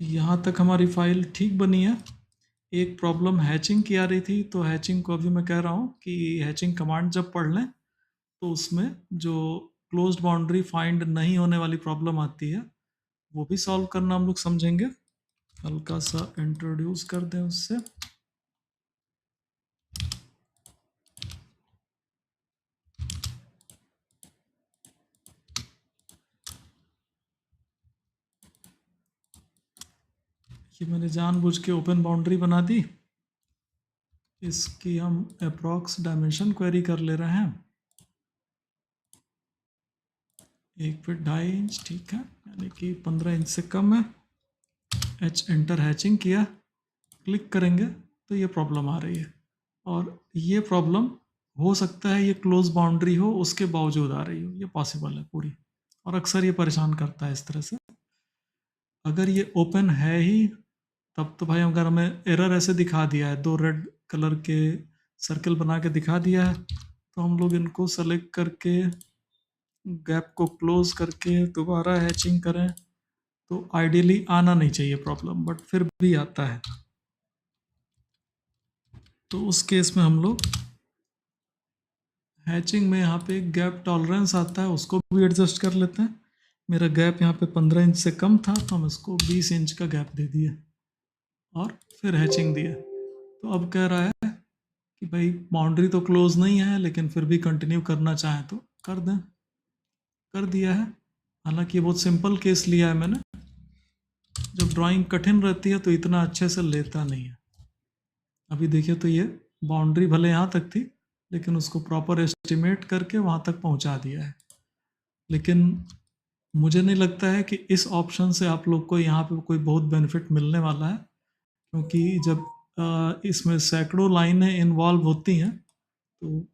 यहाँ तक हमारी फाइल ठीक बनी है। एक प्रॉब्लम हैचिंग की आ रही थी, तो हैचिंग को अभी मैं कह रहा हूँ कि हैचिंग कमांड जब पढ़ लें तो उसमें जो क्लोज्ड बाउंड्री फाइंड नहीं होने वाली प्रॉब्लम आती है वो भी सॉल्व करना हम लोग समझेंगे। हल्का सा इंट्रोड्यूस कर दें उससे। ये मैंने जानबूझ के ओपन बाउंड्री बना दी। इसकी हम अप्रॉक्स डायमेंशन क्वेरी कर ले रहे हैं। 1 फीट 2.5 इंच, ठीक है, यानी कि 15 इंच से कम है। एच एंटर हैचिंग किया, क्लिक करेंगे तो ये प्रॉब्लम आ रही है। और ये प्रॉब्लम हो सकता है ये क्लोज बाउंड्री हो उसके बावजूद आ रही हो, ये पॉसिबल है पूरी। और अक्सर ये परेशान करता है इस तरह से। अगर ये ओपन है ही तब तो भाई अगर हमें एरर ऐसे दिखा दिया है, 2 रेड कलर के सर्कल बना के दिखा दिया है, तो हम लोग इनको सेलेक्ट करके गैप को क्लोज करके दोबारा हैचिंग करें तो आइडियली आना नहीं चाहिए प्रॉब्लम, बट फिर भी आता है। तो उस केस में हम लोग हैचिंग में यहाँ पे गैप टॉलरेंस आता है, उसको भी एडजस्ट कर लेते हैं। मेरा गैप यहाँ पे 15 इंच से कम था तो हम इसको 20 इंच का गैप दे दिए और फिर हैचिंग दिए। तो अब कह रहा है कि भाई बाउंड्री तो क्लोज नहीं है लेकिन फिर भी कंटिन्यू करना चाहें तो कर दें। कर दिया है। हालांकि ये बहुत सिंपल केस लिया है मैंने। जब ड्राइंग कठिन रहती है तो इतना अच्छे से लेता नहीं है। अभी देखिए तो ये बाउंड्री भले यहाँ तक थी लेकिन उसको प्रॉपर एस्टिमेट करके वहाँ तक पहुँचा दिया है। लेकिन मुझे नहीं लगता है कि इस ऑप्शन से आप लोग को यहाँ पे कोई बहुत बेनिफिट मिलने वाला है, क्योंकि जब इसमें सैकड़ों लाइनें इन्वॉल्व होती हैं तो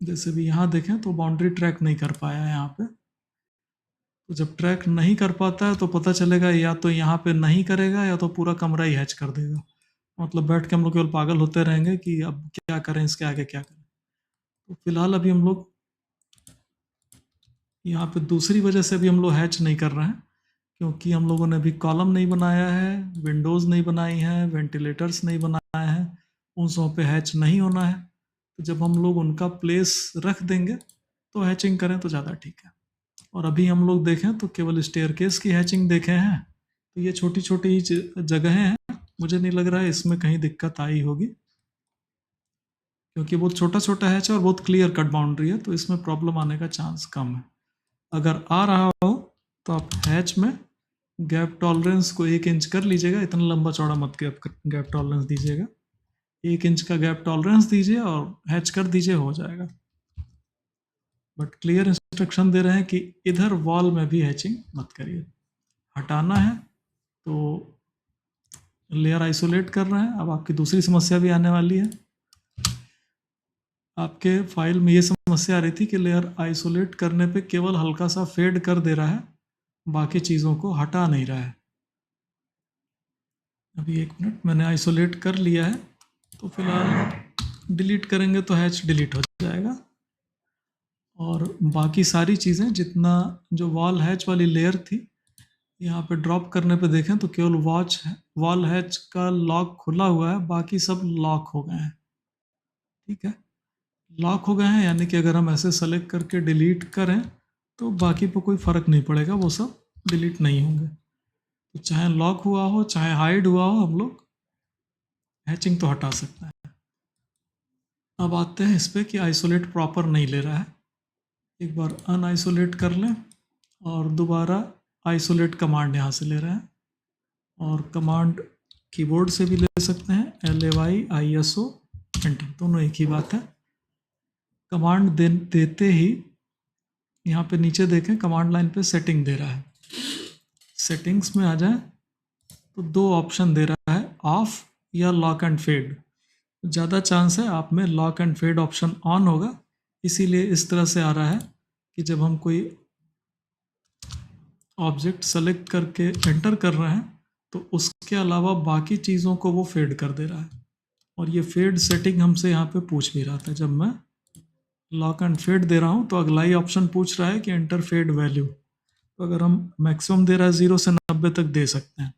जैसे भी यहाँ देखें तो बाउंड्री ट्रैक नहीं कर पाया है यहाँ पे। तो जब ट्रैक नहीं कर पाता है तो पता चलेगा या तो यहाँ पे नहीं करेगा या तो पूरा कमरा ही हैच कर देगा। मतलब बैठ के हम लोग केवल पागल होते रहेंगे कि अब क्या करें, इसके आगे क्या करें। तो फिलहाल अभी हम लोग यहाँ पे दूसरी वजह से भी हम लोग हैच नहीं कर रहे हैं, क्योंकि हम लोगों ने अभी कॉलम नहीं बनाया है, विंडोज़ नहीं बनाई हैं, वेंटिलेटर्स नहीं बनाए हैं, उन सब पे हैच नहीं होना है। तो जब हम लोग उनका प्लेस रख देंगे तो हैचिंग करें तो ज़्यादा ठीक है। और अभी हम लोग देखें तो केवल स्टेयरकेस की हैचिंग देखे हैं, तो ये छोटी छोटी जगहें हैं। मुझे नहीं लग रहा है इसमें कहीं दिक्कत आई होगी, क्योंकि बहुत छोटा छोटा हैच है और बहुत क्लियर कट बाउंड्री है, तो इसमें प्रॉब्लम आने का चांस कम है। अगर आ रहा हो तो आप हैच में गैप टॉलरेंस को 1 इंच कर लीजिएगा। इतना लंबा चौड़ा मत गैप टॉलरेंस दीजिएगा। 1 इंच का गैप टॉलरेंस दीजिए और हैच कर दीजिए, हो जाएगा। बट क्लियर इंस्ट्रक्शन दे रहे हैं कि इधर वॉल में भी हैचिंग मत करिए। हटाना है तो लेयर आइसोलेट कर रहे हैं। अब आपकी दूसरी समस्या भी आने वाली है। आपके फाइल में ये समस्या आ रही थी कि लेयर आइसोलेट करने पे केवल हल्का सा फेड कर दे रहा है, बाकी चीज़ों को हटा नहीं रहा है। अभी 1 मिनट, मैंने आइसोलेट कर लिया है, तो फिलहाल डिलीट करेंगे तो हैच डिलीट हो जाएगा। और बाकी सारी चीज़ें जितना जो वॉल हैच वाली लेयर थी, यहाँ पे ड्रॉप करने पे देखें तो केवल वॉल हैच का लॉक खुला हुआ है, बाकी सब लॉक हो गए हैं। ठीक है, लॉक हो गए हैं, यानी कि अगर हम ऐसे सेलेक्ट करके डिलीट करें तो बाकी पे कोई फ़र्क नहीं पड़ेगा, वो सब डिलीट नहीं होंगे। तो चाहे लॉक हुआ हो चाहे हाइड हुआ हो, हम लोग हैचिंग तो हटा सकते हैं। अब आते हैं इस पर कि आइसोलेट प्रॉपर नहीं ले रहा है। एक बार अनआइसोलेट कर लें और दोबारा आइसोलेट कमांड यहाँ से ले रहे हैं, और कमांड कीबोर्ड से भी ले सकते हैं, LAYISO एंटर, दोनों एक ही बात है। कमांड देते ही यहाँ पे नीचे देखें कमांड लाइन पे सेटिंग दे रहा है। सेटिंग्स में आ जाए तो 2 ऑप्शन दे रहा है, ऑफ या लॉक एंड फेड। ज़्यादा चांस है आप में lock and fade option on होगा, इसीलिए इस तरह से आ रहा है कि जब हम कोई ऑब्जेक्ट सेलेक्ट करके एंटर कर रहे हैं तो उसके अलावा बाकी चीज़ों को वो फेड कर दे रहा है। और ये फेड सेटिंग हमसे यहाँ पे पूछ भी रहा था। जब मैं लॉक एंड फेड दे रहा हूँ तो अगला ही ऑप्शन पूछ रहा है कि एंटर फेड वैल्यू। तो अगर हम मैक्सिमम दे रहा है 0 से 90 तक दे सकते हैं,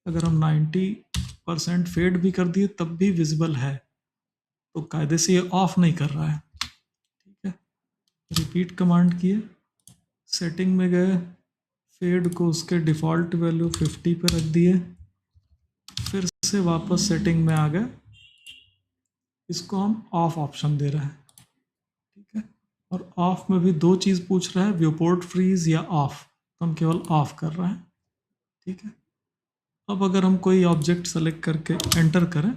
अगर हम 90% फेड भी कर दिए तब भी विजिबल है, तो कायदे से ये ऑफ नहीं कर रहा है। ठीक है, रिपीट कमांड किए, सेटिंग में गए, फेड को उसके डिफ़ॉल्ट वैल्यू 50 पे रख दिए, फिर से वापस सेटिंग में आ गए, इसको हम ऑफ ऑप्शन दे रहे हैं। ठीक है, और ऑफ में भी दो चीज़ पूछ रहा है, व्यूपोर्ट फ्रीज या ऑफ, तो हम केवल ऑफ कर रहे हैं। ठीक है, अब अगर हम कोई ऑब्जेक्ट सेलेक्ट करके एंटर करें,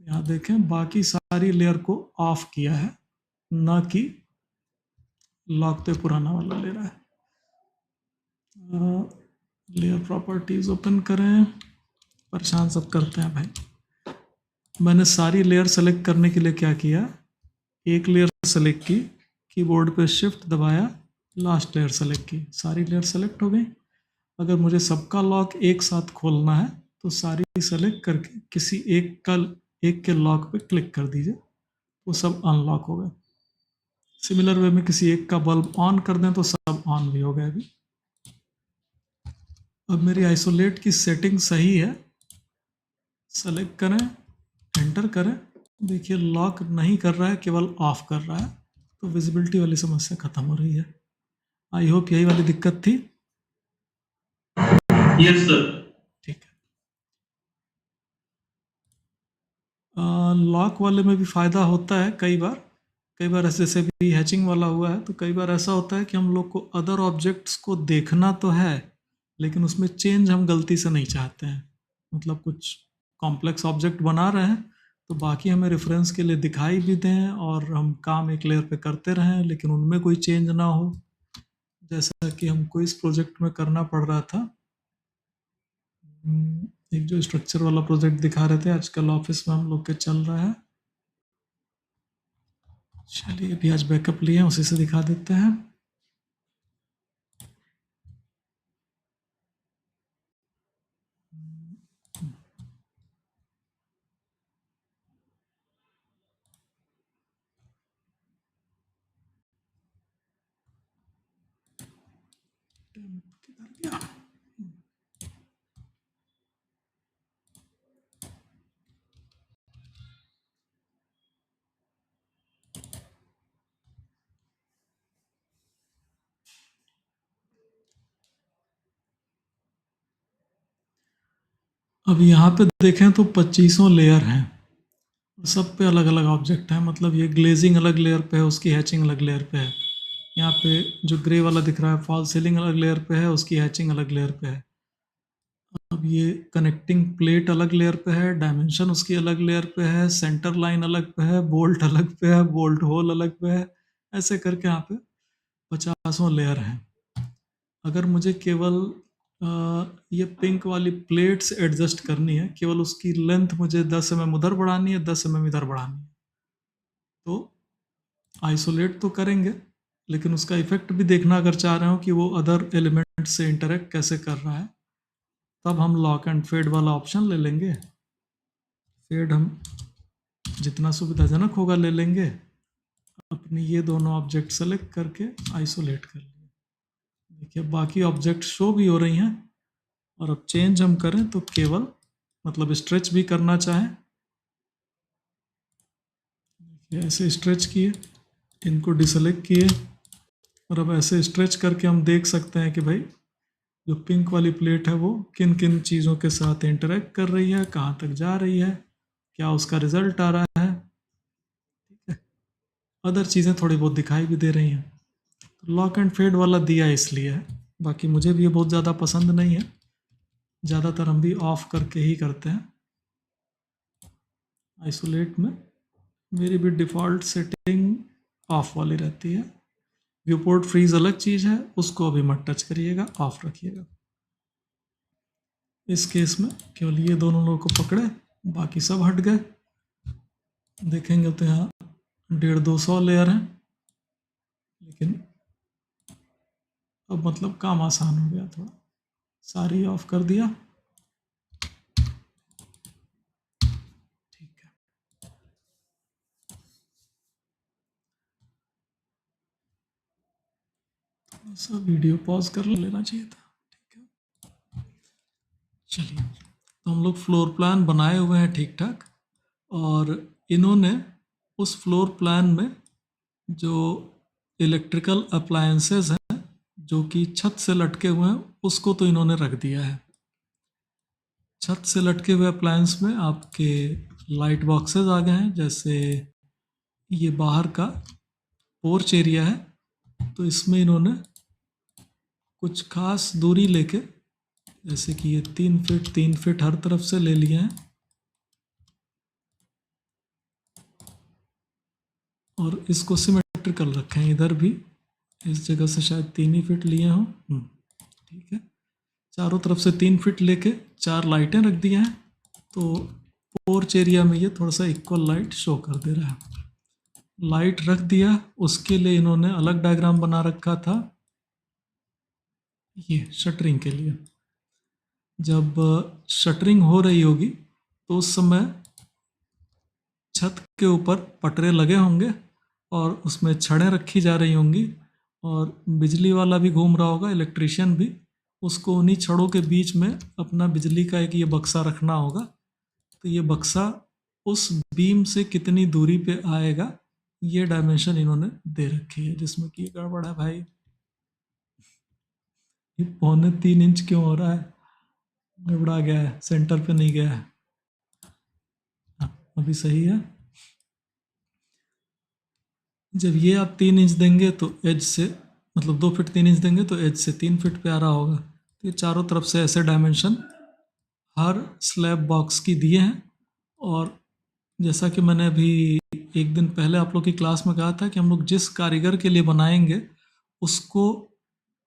यहाँ देखें बाकी सारी लेयर को ऑफ किया है, ना कि लॉक पे पुराना वाला ले रहा है। लेयर प्रॉपर्टीज ओपन करें, परेशान सब करते हैं भाई। मैंने सारी लेयर सेलेक्ट करने के लिए क्या किया, एक लेयर सेलेक्ट की, कीबोर्ड पे शिफ्ट दबाया, लास्ट लेयर सेलेक्ट की, सारी लेयर सेलेक्ट हो गई। अगर मुझे सबका लॉक एक साथ खोलना है तो सारी सेलेक्ट करके किसी एक के लॉक पे क्लिक कर दीजिए, वो सब अनलॉक हो गए। सिमिलर वे में किसी एक का बल्ब ऑन कर दें तो सब ऑन भी हो गए अभी। अब मेरी आइसोलेट की सेटिंग सही है, सेलेक्ट करें, एंटर करें, देखिए लॉक नहीं कर रहा है, केवल ऑफ कर रहा है, तो विजिबिलिटी वाली समस्या खत्म हो रही है। आई होप यही वाली दिक्कत थी। Yes sir. ठीक है, लॉक वाले में भी फ़ायदा होता है कई बार ऐसे जैसे भी हैचिंग वाला हुआ है, तो कई बार ऐसा होता है कि हम लोग को अदर ऑब्जेक्ट्स को देखना तो है, लेकिन उसमें चेंज हम गलती से नहीं चाहते हैं। मतलब कुछ कॉम्प्लेक्स ऑब्जेक्ट बना रहे हैं, तो बाकी हमें रेफरेंस के लिए दिखाई भी दें और हम काम एक लेयर पे करते रहें, लेकिन उनमें कोई चेंज ना हो, जैसा कि हमको इस प्रोजेक्ट में करना पड़ रहा था। एक जो स्ट्रक्चर वाला प्रोजेक्ट दिखा रहे थे, आजकल ऑफिस में हम लोग के चल रहा है। चलिए अभी आज बैकअप लिए हैं, उसी से दिखा देते हैं। किधर गया? अब यहाँ पे देखें तो 25 लेयर हैं, सब पे अलग अलग ऑब्जेक्ट हैं। मतलब ये ग्लेजिंग अलग लेयर पे है, उसकी हैचिंग अलग लेयर पे है। यहाँ पे जो ग्रे वाला दिख रहा है, फॉल सीलिंग अलग लेयर पे है, उसकी हैचिंग अलग लेयर पे है। अब ये कनेक्टिंग प्लेट अलग लेयर पे है, डायमेंशन उसकी अलग लेयर पे है, सेंटर लाइन अलग पे है, बोल्ट अलग पे है, बोल्ट होल अलग पे है, ऐसे करके यहाँ पे 50 लेयर हैं। अगर मुझे केवल ये पिंक वाली प्लेट्स एडजस्ट करनी है, केवल उसकी लेंथ मुझे 10 mm उधर बढ़ानी है, 10 mm इधर बढ़ानी है, तो आइसोलेट तो करेंगे, लेकिन उसका इफेक्ट भी देखना अगर चाह रहे हो कि वो अदर एलिमेंट से इंटरेक्ट कैसे कर रहा है, तब हम लॉक एंड फेड वाला ऑप्शन ले लेंगे। फेड हम जितना सुविधाजनक होगा ले लेंगे, अपनी ये दोनों ऑब्जेक्ट सेलेक्ट करके आइसोलेट कर लिए। देखिए बाकी ऑब्जेक्ट शो भी हो रही हैं, और अब चेंज हम करें तो केवल मतलब स्ट्रेच भी करना चाहें, ऐसे स्ट्रेच किए, इनको डिसेलेक्ट किए, और अब ऐसे स्ट्रेच करके हम देख सकते हैं कि भाई जो पिंक वाली प्लेट है वो किन किन चीज़ों के साथ इंटरेक्ट कर रही है, कहाँ तक जा रही है, क्या उसका रिजल्ट आ रहा है। ठीक है, अदर चीज़ें थोड़ी बहुत दिखाई भी दे रही हैं। तो लॉक एंड फेड वाला दिया इसलिए है, बाकी मुझे भी ये बहुत ज़्यादा पसंद नहीं है, ज़्यादातर हम भी ऑफ करके ही करते हैं। आइसोलेट में मेरी भी डिफ़ॉल्ट सेटिंग ऑफ वाली रहती है। व्यूपोर्ट फ्रीज अलग चीज़ है, उसको अभी मत टच करिएगा, ऑफ रखिएगा। इस केस में केवल ये दोनों लोगों को पकड़े, बाकी सब हट गए। देखेंगे तो यहाँ 150-200 लेयर हैं, लेकिन अब मतलब काम आसान हो गया थोड़ा, सारी ऑफ कर दिया। ठीक है, थोड़ा सा वीडियो पॉज कर लेना चाहिए था। ठीक है, चलिए तो हम लोग फ्लोर प्लान बनाए हुए हैं ठीक ठाक, और इन्होंने उस फ्लोर प्लान में जो इलेक्ट्रिकल अप्लायंसेस हैं जो कि छत से लटके हुए हैं उसको तो इन्होंने रख दिया है। छत से लटके हुए अप्लायंस में आपके लाइट बॉक्सेस आ गए हैं, जैसे ये बाहर का पोर्च एरिया है तो इसमें इन्होंने कुछ खास दूरी लेके, जैसे कि ये 3 फीट हर तरफ से ले लिए हैं, और इसको सिमेट्रिकल रखें। इधर भी इस जगह से शायद 3 ही फीट लिए हों, ठीक है। चारों तरफ से 3 फीट लेके 4 लाइटें रख दी हैं, तो पोर्च एरिया में ये थोड़ा सा इक्वल लाइट शो कर दे रहा है। लाइट रख दिया, उसके लिए इन्होंने अलग डायग्राम बना रखा था, ये शटरिंग के लिए। जब शटरिंग हो रही होगी तो उस समय छत के ऊपर पटरे लगे होंगे और उसमें छड़ें रखी जा रही होंगी, और बिजली वाला भी घूम रहा होगा, इलेक्ट्रिशियन भी, उसको उन्हीं छड़ों के बीच में अपना बिजली का एक ये बक्सा रखना होगा। तो ये बक्सा उस बीम से कितनी दूरी पे आएगा, ये डायमेंशन इन्होंने दे रखी है, जिसमें कि गड़बड़ है भाई, ये 3.25 इंच क्यों हो रहा है, गड़बड़ा गया है, सेंटर पे नहीं गया है। हाँ, अभी सही है। जब ये आप 3 इंच देंगे तो एज से, मतलब 2 फीट 3 इंच देंगे तो एज से 3 फीट पे आ रहा होगा। तो ये चारों तरफ से ऐसे डायमेंशन हर स्लैब बॉक्स की दिए हैं। और जैसा कि मैंने अभी एक दिन पहले आप लोग की क्लास में कहा था कि हम लोग जिस कारीगर के लिए बनाएंगे उसको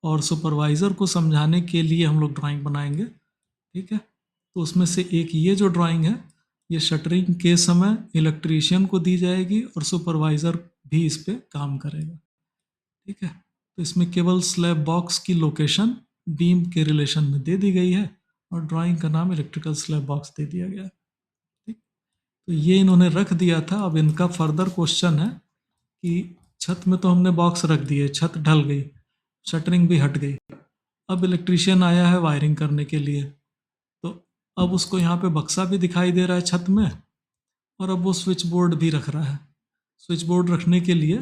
और सुपरवाइज़र को समझाने के लिए हम लोग ड्राइंग बनाएंगे, ठीक है। तो उसमें से एक ये जो ड्राइंग है, ये शटरिंग के समय इलेक्ट्रीशियन को दी जाएगी और सुपरवाइज़र भी इस पे काम करेगा, ठीक है। तो इसमें केवल स्लैब बॉक्स की लोकेशन बीम के रिलेशन में दे दी गई है और ड्राइंग का नाम इलेक्ट्रिकल स्लैब बॉक्स दे दिया गया है, ठीक। तो ये इन्होंने रख दिया था। अब इनका फर्दर क्वेश्चन है कि छत में तो हमने बॉक्स रख दिए, छत ढल गई, शटरिंग भी हट गई, अब इलेक्ट्रीशियन आया है वायरिंग करने के लिए, तो अब उसको यहाँ पे बक्सा भी दिखाई दे रहा है छत में, और अब वो स्विच बोर्ड भी रख रहा है। स्विच बोर्ड रखने के लिए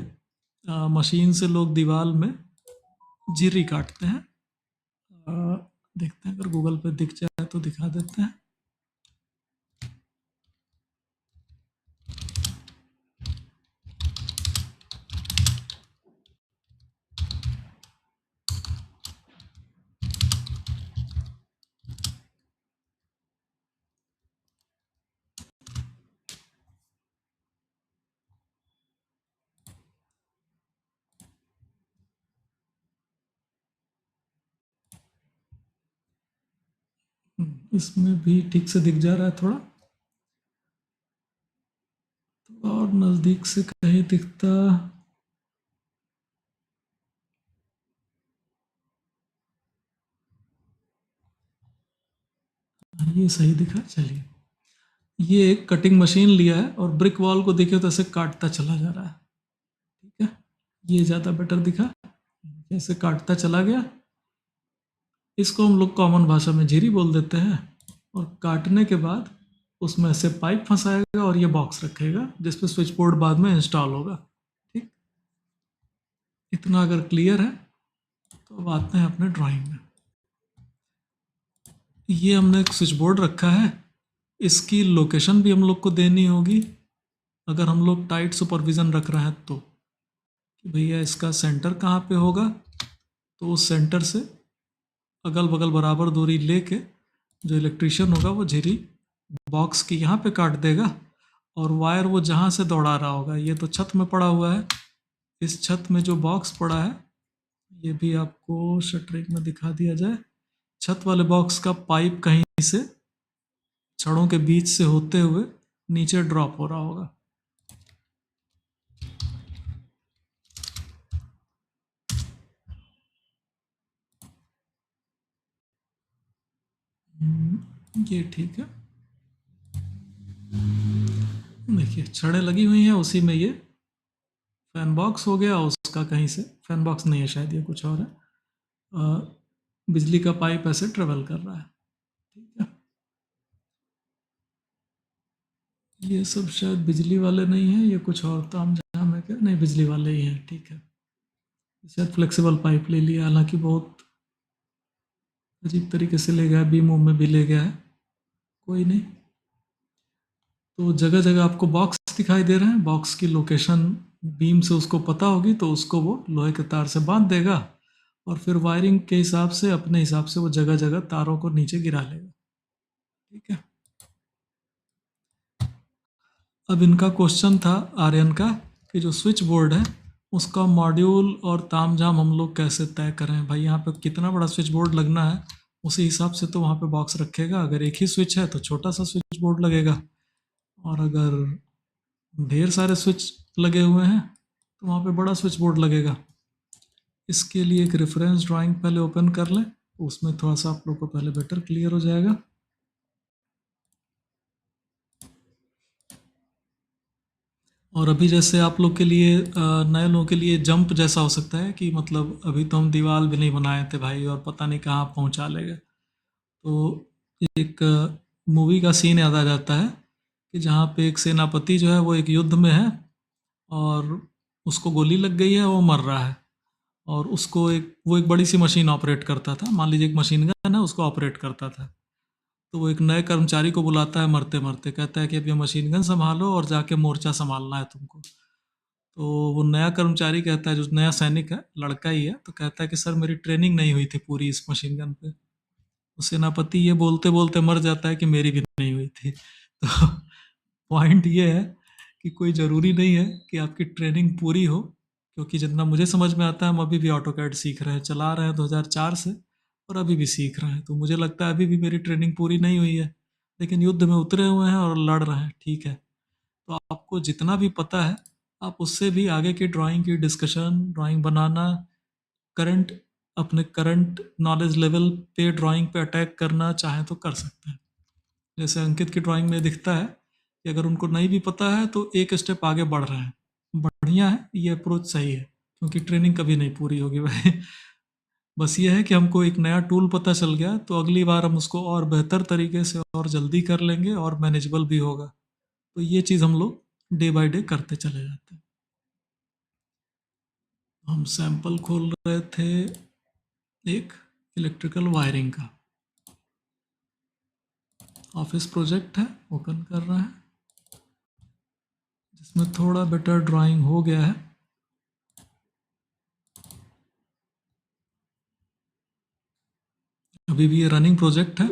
मशीन से लोग दीवार में जीरी काटते हैं। देखते हैं अगर गूगल पे दिख जाए तो दिखा देते हैं। इसमें भी ठीक से दिख जा रहा है थोड़ा, तो और नज़दीक से कहीं दिखता। ये सही दिखा, चलिए। ये एक कटिंग मशीन लिया है और ब्रिक वॉल को देखिए तो ऐसे काटता चला जा रहा है, ठीक है। ये ज़्यादा बेटर दिखा, जैसे काटता चला गया। इसको हम लोग कॉमन भाषा में झिरी बोल देते हैं। और काटने के बाद उसमें से पाइप फंसाएगा और ये बॉक्स रखेगा जिस पे स्विच बोर्ड बाद में इंस्टॉल होगा, ठीक। इतना अगर क्लियर है तो अब आते हैं अपने ड्राइंग में। ये हमने एक स्विच बोर्ड रखा है, इसकी लोकेशन भी हम लोग को देनी होगी अगर हम लोग टाइट सुपरविज़न रख रहे हैं तो, कि भैया इसका सेंटर कहाँ पे होगा। तो उस सेंटर से अगल बगल बराबर दूरी लेके जो इलेक्ट्रीशियन होगा वो झिरी बॉक्स की यहाँ पे काट देगा, और वायर वो जहाँ से दौड़ा रहा होगा, ये तो छत में पड़ा हुआ है, इस छत में जो बॉक्स पड़ा है ये भी आपको शटरिंग में दिखा दिया जाए। छत वाले बॉक्स का पाइप कहीं से छड़ों के बीच से होते हुए नीचे ड्रॉप हो रहा होगा। ये ठीक है। देखिए छड़ें लगी हुई हैं, उसी में ये फैन बॉक्स हो गया, उसका कहीं से, फैन बॉक्स नहीं है शायद, ये कुछ और है, बिजली का पाइप ऐसे ट्रेवल कर रहा है, ठीक है। ये सब शायद बिजली वाले नहीं हैं, ये कुछ और तामझाम है क्या? नहीं, बिजली वाले ही हैं, ठीक है। शायद फ्लेक्सिबल पाइप ले लिया, हालांकि बहुत अजीब तरीके से ले गया है, बीम में भी ले गया है, कोई नहीं। तो जगह जगह आपको बॉक्स दिखाई दे रहे हैं, बॉक्स की लोकेशन बीम से उसको पता होगी, तो उसको वो लोहे के तार से बांध देगा और फिर वायरिंग के हिसाब से, अपने हिसाब से वो जगह जगह तारों को नीचे गिरा लेगा, ठीक है। अब इनका क्वेश्चन था आर्यन का कि जो स्विच बोर्ड है उसका मॉड्यूल और तामझाम हम लोग कैसे तय करें। भाई यहाँ पे कितना बड़ा स्विच बोर्ड लगना है, उसी हिसाब से तो वहाँ पे बॉक्स रखेगा। अगर एक ही स्विच है तो छोटा सा स्विच बोर्ड लगेगा, और अगर ढेर सारे स्विच लगे हुए हैं तो वहाँ पे बड़ा स्विच बोर्ड लगेगा। इसके लिए एक रेफरेंस ड्राइंग पहले ओपन कर लें, उसमें थोड़ा सा आप लोग को पहले बेटर क्लियर हो जाएगा। और अभी जैसे आप लोग के लिए, नए लोगों के लिए जंप जैसा हो सकता है कि मतलब अभी तो हम दीवार भी नहीं बनाए थे भाई और पता नहीं कहाँ पहुँचा लेगा। तो एक मूवी का सीन याद आ जाता है कि जहाँ पे एक सेनापति जो है वो एक युद्ध में है और उसको गोली लग गई है, वो मर रहा है, और उसको वो एक बड़ी सी मशीन ऑपरेट करता था, मान लीजिए एक मशीन गन है, उसको ऑपरेट करता था। तो वो एक नए कर्मचारी को बुलाता है मरते मरते, कहता है कि अब ये मशीन गन संभालो और जाके मोर्चा संभालना है तुमको। तो वो नया कर्मचारी कहता है, जो नया सैनिक है, लड़का ही है, तो कहता है कि सर मेरी ट्रेनिंग नहीं हुई थी पूरी इस मशीन गन पे। तो सेनापति ये बोलते बोलते मर जाता है कि मेरी भी नहीं हुई थी। तो पॉइंट ये है कि कोई ज़रूरी नहीं है कि आपकी ट्रेनिंग पूरी हो, क्योंकि जितना मुझे समझ में आता है हम अभी भी ऑटो कैड सीख रहे हैं, चला रहे हैं 2004 से, और अभी भी सीख रहे हैं। तो मुझे लगता है अभी भी मेरी ट्रेनिंग पूरी नहीं हुई है, लेकिन युद्ध में उतरे हुए हैं और लड़ रहे हैं, ठीक है। तो आपको जितना भी पता है आप उससे भी आगे की ड्राइंग की डिस्कशन, ड्राइंग बनाना, करंट, अपने करंट नॉलेज लेवल पे ड्राइंग पे अटैक करना चाहें तो कर सकते हैं। जैसे अंकित की ड्राइंग में दिखता है कि अगर उनको नहीं भी पता है तो एक स्टेप आगे बढ़ रहे हैं, बढ़िया है, ये अप्रोच सही है, क्योंकि ट्रेनिंग कभी नहीं पूरी होगी भाई। बस ये है कि हमको एक नया टूल पता चल गया तो अगली बार हम उसको और बेहतर तरीके से और जल्दी कर लेंगे और मैनेजेबल भी होगा। तो ये चीज़ हम लोग डे बाय डे करते चले जाते हैं। हम सैंपल खोल रहे थे एक इलेक्ट्रिकल वायरिंग का, ऑफिस प्रोजेक्ट है, ओपन कर रहा है, जिसमें थोड़ा बेटर ड्राइंग हो गया है। अभी भी ये रनिंग प्रोजेक्ट है,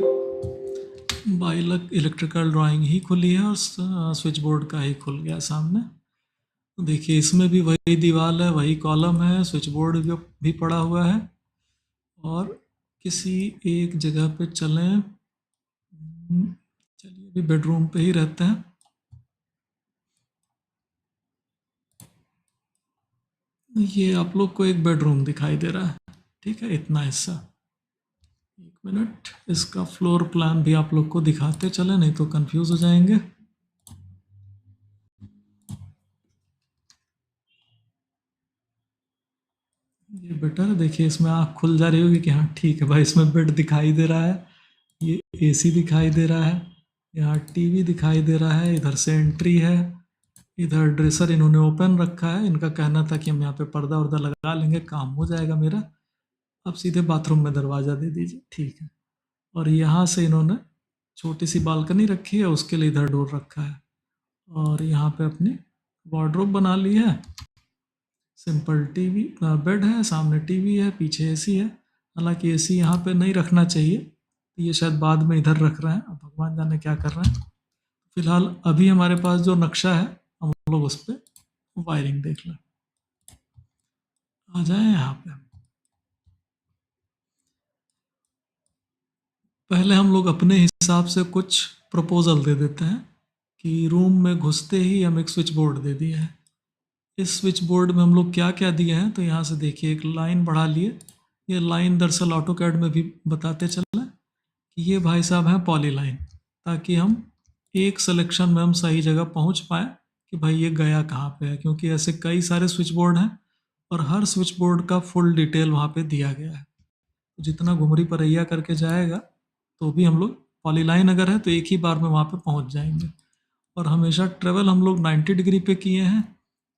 बाई लक इलेक्ट्रिकल ड्राइंग ही खुली है और स्विच बोर्ड का ही खुल गया सामने। तो देखिए इसमें भी वही दीवार है, वही कॉलम है, स्विच बोर्ड भी पड़ा हुआ है। और किसी एक जगह पे चलें, चलिए अभी बेडरूम पे ही रहते हैं। ये आप लोग को एक बेडरूम दिखाई दे रहा है, ठीक है, इतना हिस्सा। एक मिनट, इसका फ्लोर प्लान भी आप लोग को दिखाते चले, नहीं तो कंफ्यूज हो जाएंगे। ये बेटर है, देखिए इसमें आँख खुल जा रही होगी कि हाँ ठीक है भाई, इसमें बेड दिखाई दे रहा है, ये एसी दिखाई दे रहा है, यहाँ टीवी दिखाई दे रहा है, इधर से एंट्री है, इधर ड्रेसर इन्होंने ओपन रखा है। इनका कहना था कि हम यहाँ पे पर्दा वर्दा लगा लेंगे, काम हो जाएगा मेरा। अब सीधे बाथरूम में दरवाज़ा दे दीजिए, ठीक है। और यहाँ से इन्होंने छोटी सी बालकनी रखी है, उसके लिए इधर डोर रखा है, और यहाँ पे अपनी वार्डरोब बना ली है। सिंपल टीवी बेड है, सामने टीवी है, पीछे एसी है। हालांकि एसी यहाँ पे नहीं रखना चाहिए, तो ये शायद बाद में इधर रख रहे हैं, अब भगवान जाने क्या कर रहे हैं। फिलहाल अभी हमारे पास जो नक्शा है हम लोग उस पर वायरिंग देख लें। आ जाए यहाँ पे, पहले हम लोग अपने हिसाब से कुछ प्रपोजल दे देते हैं कि रूम में घुसते ही हम एक स्विच बोर्ड दे दिए हैं। इस स्विच बोर्ड में हम लोग क्या क्या दिए हैं, तो यहाँ से देखिए एक लाइन बढ़ा लिए। ये लाइन दरअसल ऑटो कैड में भी बताते चलें कि ये भाई साहब हैं पॉली लाइन, ताकि हम एक सिलेक्शन में हम सही जगह पहुँच पाएँ कि भाई ये गया कहाँ पे है, क्योंकि ऐसे कई सारे स्विच बोर्ड हैं और हर स्विच बोर्ड का फुल डिटेल वहाँ पे दिया गया है। तो जितना घुमरी परैया करके जाएगा तो भी हम लोग, पॉलीलाइन अगर है तो एक ही बार में वहाँ पे पहुँच जाएंगे। और हमेशा ट्रेवल हम लोग 90 डिग्री पे किए हैं,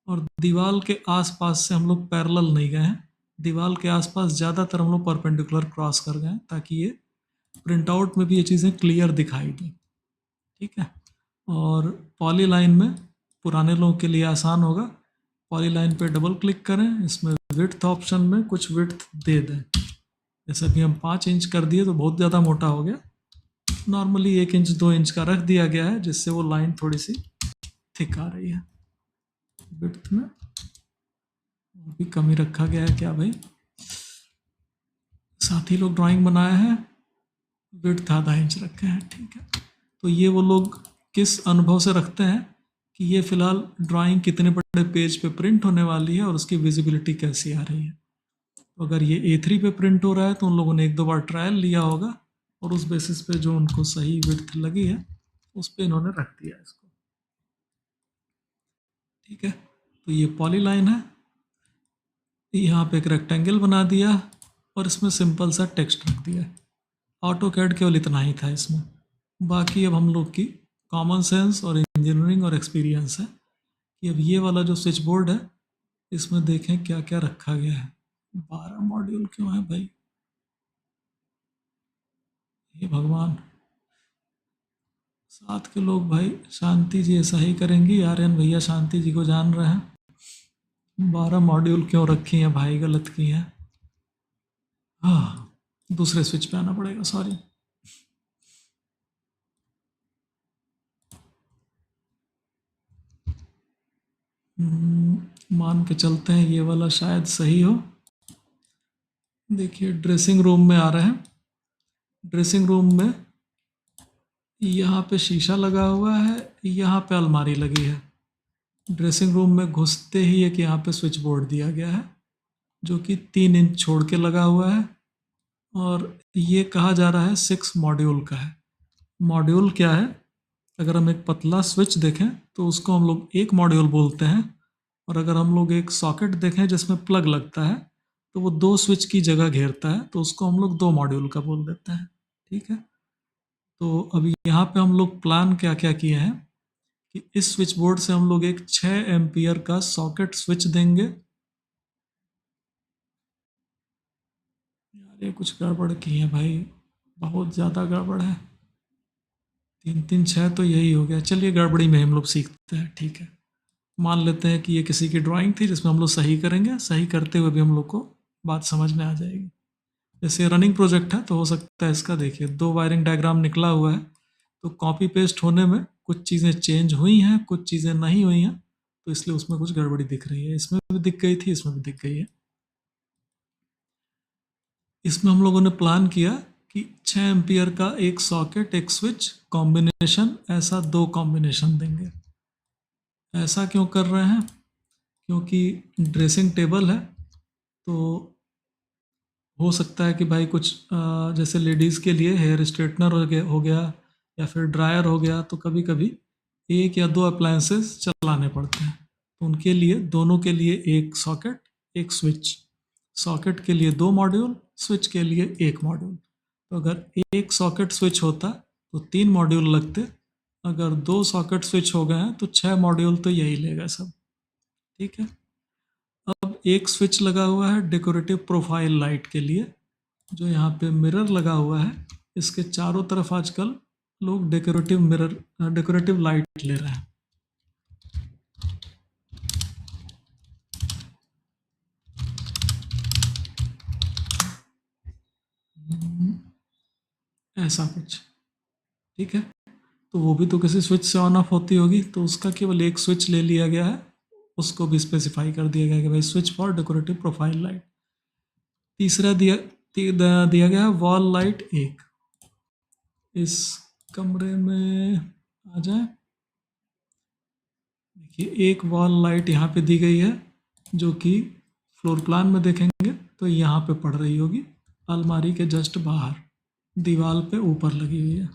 और दीवार के आसपास से हम लोग पैरेलल नहीं गए हैं। दीवार के आसपास ज़्यादातर हम लोग परपेंडिकुलर क्रॉस कर गए हैं, ताकि ये प्रिंट आउट में भी ये चीज़ें क्लियर दिखाई दें। ठीक है। और पॉलीलाइन में पुराने लोगों के लिए आसान होगा, पॉलीलाइन पे डबल क्लिक करें, इसमें विड्थ ऑप्शन में कुछ विड्थ दे दें। जैसे कि हम 5 इंच कर दिए तो बहुत ज़्यादा मोटा हो गया, नॉर्मली 1 इंच 2 इंच का रख दिया गया है, जिससे वो लाइन थोड़ी सी थिक आ रही है। विड्थ में और भी कमी रखा गया है क्या भाई? साथी लोग ड्राइंग बनाया है, विड्थ आधा इंच रखे हैं। ठीक है। तो ये वो लोग किस अनुभव से रखते हैं कि ये फिलहाल ड्राइंग कितने बड़े पेज पे प्रिंट होने वाली है और उसकी विजिबिलिटी कैसी आ रही है। तो अगर ये A3 पे प्रिंट हो रहा है तो उन लोगों ने 1-2 बार ट्रायल लिया होगा, और उस बेसिस पे जो उनको सही विड्थ लगी है उस पे इन्होंने रख दिया इसको। ठीक है। तो ये पॉलीलाइन है, यहाँ पे एक रेक्टेंगल बना दिया और इसमें सिंपल सा टेक्स्ट रख दिया। ऑटो कैड केवल इतना ही था इसमें। बाकी अब हम लोग की कॉमन सेंस और इंजीनियरिंग और एक्सपीरियंस है कि अब ये वाला जो स्विच बोर्ड है इसमें देखें क्या क्या रखा गया है। 12 मॉड्यूल क्यों है भाई? हे भगवान, साथ के लोग भाई शांति जी ऐसा ही करेंगी, आर्यन भैया शांति जी को जान रहे हैं। 12 मॉड्यूल क्यों रखी हैं भाई? गलत की हैं। हाँ, दूसरे स्विच पे आना पड़ेगा, सॉरी। मान के चलते हैं ये वाला शायद सही हो। देखिए ड्रेसिंग रूम में आ रहे हैं। ड्रेसिंग रूम में यहाँ पे शीशा लगा हुआ है, यहाँ पे अलमारी लगी है। ड्रेसिंग रूम में घुसते ही एक यहाँ पे स्विच बोर्ड दिया गया है जो कि 3 इंच छोड़ के लगा हुआ है, और ये कहा जा रहा है 6 मॉड्यूल का है। मॉड्यूल क्या है? अगर हम एक पतला स्विच देखें तो उसको हम लोग एक मॉड्यूल बोलते हैं, और अगर हम लोग एक सॉकेट देखें जिसमें प्लग लगता है तो वो 2 स्विच की जगह घेरता है, तो उसको हम लोग 2 मॉड्यूल का बोल देते हैं। ठीक है। तो अभी यहाँ पे हम लोग प्लान क्या क्या किए हैं कि इस स्विच बोर्ड से हम लोग एक 6 एम्पियर का सॉकेट स्विच देंगे। यार ये कुछ गड़बड़ की है भाई, बहुत ज़्यादा गड़बड़ है। 3-3-6 तो यही हो गया। चलिए गड़बड़ी में हम लोग सीखते हैं। ठीक है, मान लेते हैं कि ये किसी की ड्राइंग थी जिसमें हम लोग सही करेंगे, सही करते हुए भी हम लोग को बात समझ में आ जाएगी। जैसे रनिंग प्रोजेक्ट है तो हो सकता है इसका देखिए 2 वायरिंग डायग्राम निकला हुआ है, तो कॉपी पेस्ट होने में कुछ चीज़ें चेंज हुई हैं, कुछ चीज़ें नहीं हुई हैं, तो इसलिए उसमें कुछ गड़बड़ी दिख रही है। इसमें भी दिख गई थी, इसमें भी दिख गई है। इसमें हम लोगों ने प्लान किया कि 6 एम्पियर का एक सॉकेट एक स्विच कॉम्बिनेशन, ऐसा 2 कॉम्बिनेशन देंगे। ऐसा क्यों कर रहे हैं? क्योंकि ड्रेसिंग टेबल है, तो हो सकता है कि भाई कुछ जैसे लेडीज़ के लिए हेयर स्ट्रेटनर हो गया या फिर ड्रायर हो गया, तो कभी कभी 1 या 2 अप्लायंसेस चलाने पड़ते हैं, तो उनके लिए दोनों के लिए एक सॉकेट एक स्विच। सॉकेट के लिए 2 मॉड्यूल, स्विच के लिए 1 मॉड्यूल। तो अगर एक सॉकेट स्विच होता तो 3 मॉड्यूल लगते, अगर 2 सॉकेट स्विच हो गए हैं तो 6 मॉड्यूल तो यही लेगा सब। ठीक है। अब एक स्विच लगा हुआ है डेकोरेटिव प्रोफाइल लाइट के लिए, जो यहाँ पे मिरर लगा हुआ है। इसके चारों तरफ आजकल लोग डेकोरेटिव मिरर, डेकोरेटिव लाइट ले रहे हैं। ऐसा कुछ। ठीक है। तो वो भी तो किसी स्विच से ऑन ऑफ होती होगी, तो उसका केवल एक स्विच ले लिया गया है, उसको भी स्पेसिफाई कर दिया गया कि भाई switch for decorative profile light. तीसरा दिया गया है वॉल लाइट 1। इस कमरे में आ जाए, देखिए एक वॉल लाइट यहाँ पे दी गई है जो कि फ्लोर प्लान में देखेंगे तो यहाँ पे पड़ रही होगी, अलमारी के जस्ट बाहर दीवार पे ऊपर लगी हुई है।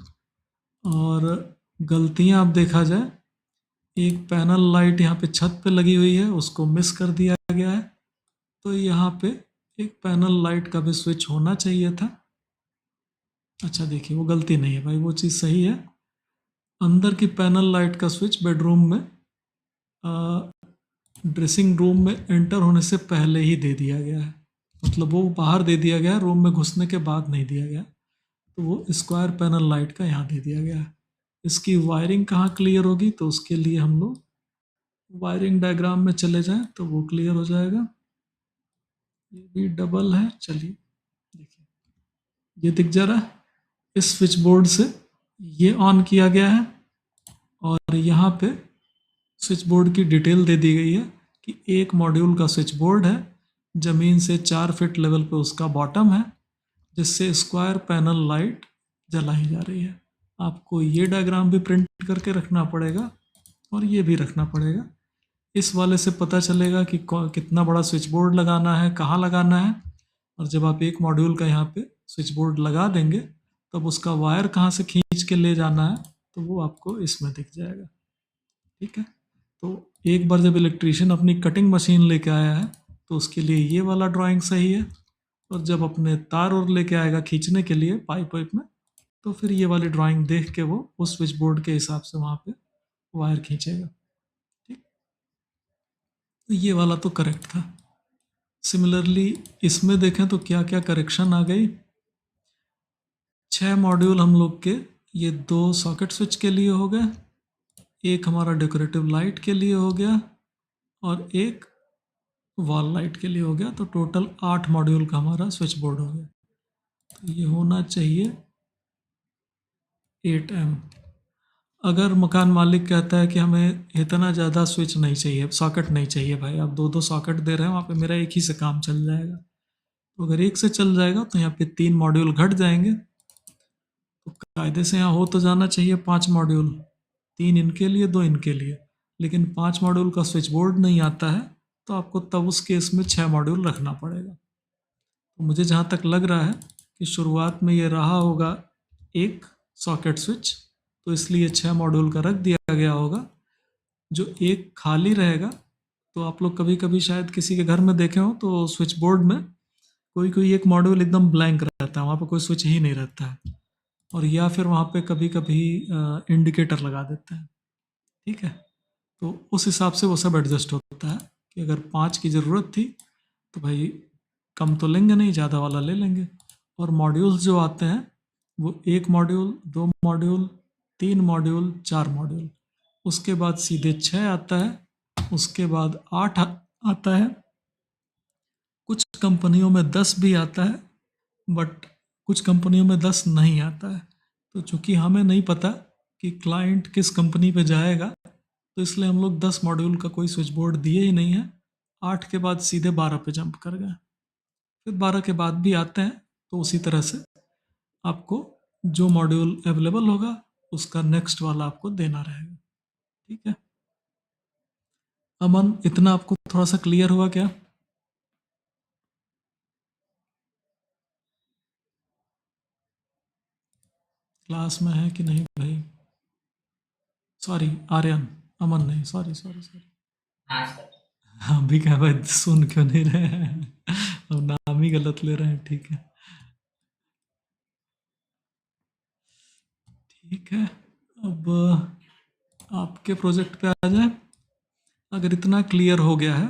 और गलतियाँ अब देखा जाए, एक पैनल लाइट यहाँ पे छत पे लगी हुई है, उसको मिस कर दिया गया है, तो यहाँ पे एक पैनल लाइट का भी स्विच होना चाहिए था। अच्छा देखिए वो गलती नहीं है भाई, वो चीज़ सही है। अंदर की पैनल लाइट का स्विच बेडरूम में ड्रेसिंग रूम में एंटर होने से पहले ही दे दिया गया है, मतलब वो बाहर दे दिया गया है, रूम में घुसने के बाद नहीं दिया गया। तो वो स्क्वायर पैनल लाइट का यहाँ दे दिया गया है। इसकी वायरिंग कहाँ क्लियर होगी, तो उसके लिए हम लोग वायरिंग डायग्राम में चले जाएं तो वो क्लियर हो जाएगा। ये भी डबल है, चलिए देखिए ये दिख जा रहा है। इस स्विच बोर्ड से ये ऑन किया गया है और यहाँ पे स्विच बोर्ड की डिटेल दे दी गई है कि एक मॉड्यूल का स्विच बोर्ड है, ज़मीन से 4 फीट लेवल पे उसका बॉटम है, जिससे स्क्वायर पैनल लाइट जलाई जा रही है। आपको ये डायग्राम भी प्रिंट करके रखना पड़ेगा और ये भी रखना पड़ेगा। इस वाले से पता चलेगा कि कितना बड़ा स्विच बोर्ड लगाना है, कहाँ लगाना है। और जब आप एक मॉड्यूल का यहाँ पे स्विच बोर्ड लगा देंगे तब उसका वायर कहाँ से खींच के ले जाना है तो वो आपको इसमें दिख जाएगा। ठीक है, तो एक बार जब इलेक्ट्रीशियन अपनी कटिंग मशीन लेके आया है तो उसके लिए ये वाला ड्राइंग सही है, और जब अपने तार और लेके आएगा खींचने के लिए पाइप वाइप में तो फिर ये वाली ड्राइंग देख के वो उस स्विच बोर्ड के हिसाब से वहाँ पे वायर खींचेगा। ठीक, तो ये वाला तो करेक्ट था। सिमिलरली इसमें देखें तो क्या क्या करेक्शन आ गई। 6 मॉड्यूल हम लोग के ये 2 सॉकेट स्विच के लिए हो गए, एक हमारा डेकोरेटिव लाइट के लिए हो गया और एक वॉल लाइट के लिए हो गया। तो टोटल 8 मॉड्यूल का हमारा स्विच बोर्ड हो गया। तो ये होना चाहिए 8M। अगर मकान मालिक कहता है कि हमें इतना ज़्यादा स्विच नहीं चाहिए, सॉकेट नहीं चाहिए भाई, आप 2-2 सॉकेट दे रहे हैं, वहाँ पे मेरा एक ही से काम चल जाएगा, तो अगर एक से चल जाएगा तो यहाँ पे 3 मॉड्यूल घट जाएंगे। तो कायदे से यहाँ हो तो जाना चाहिए 5 मॉड्यूल, 3 इनके लिए 2 इनके लिए, लेकिन 5 मॉड्यूल का स्विच बोर्ड नहीं आता है तो आपको तब उस केस में 6 मॉड्यूल रखना पड़ेगा। तो मुझे जहाँ तक लग रहा है कि शुरुआत में ये रहा होगा एक सॉकेट स्विच, तो इसलिए 6 मॉड्यूल का रख दिया गया होगा। जो एक खाली रहेगा, तो आप लोग कभी कभी शायद किसी के घर में देखे हो तो स्विच बोर्ड में कोई कोई एक मॉड्यूल एकदम ब्लैंक रहता है, वहाँ पर कोई स्विच ही नहीं रहता है, और या फिर वहाँ पे कभी कभी इंडिकेटर लगा देते हैं। ठीक है, तो उस हिसाब से वो सब एडजस्ट होता है कि अगर 5 की ज़रूरत थी तो भाई कम तो लेंगे नहीं, ज़्यादा वाला ले लेंगे। और मॉड्यूल्स जो आते हैं वो 1 मॉड्यूल, 2 मॉड्यूल, 3 मॉड्यूल, 4 मॉड्यूल, उसके बाद सीधे 6 आता है, उसके बाद 8 आता है, कुछ कंपनियों में 10 भी आता है, बट कुछ कंपनियों में 10 नहीं आता है। तो चूंकि हमें नहीं पता कि क्लाइंट किस कंपनी पे जाएगा, तो इसलिए हम लोग 10 मॉड्यूल का कोई स्विच बोर्ड दिए ही नहीं है। 8 के बाद सीधे 12 पे जंप कर गए, फिर 12 के बाद भी आते हैं। तो उसी तरह से आपको जो मॉड्यूल अवेलेबल होगा उसका नेक्स्ट वाला आपको देना रहेगा। ठीक है, अमन, इतना आपको थोड़ा सा क्लियर हुआ क्या? क्लास में है कि नहीं भाई? सॉरी आर्यन, अमन नहीं, सॉरी सॉरी सॉरी। हाँ सर। हाँ भी क्या भाई, सुन क्यों नहीं रहे हैं? अब नाम ही गलत ले रहे हैं। ठीक है, ठीक है, अब आपके प्रोजेक्ट पे आ जाए। अगर इतना क्लियर हो गया है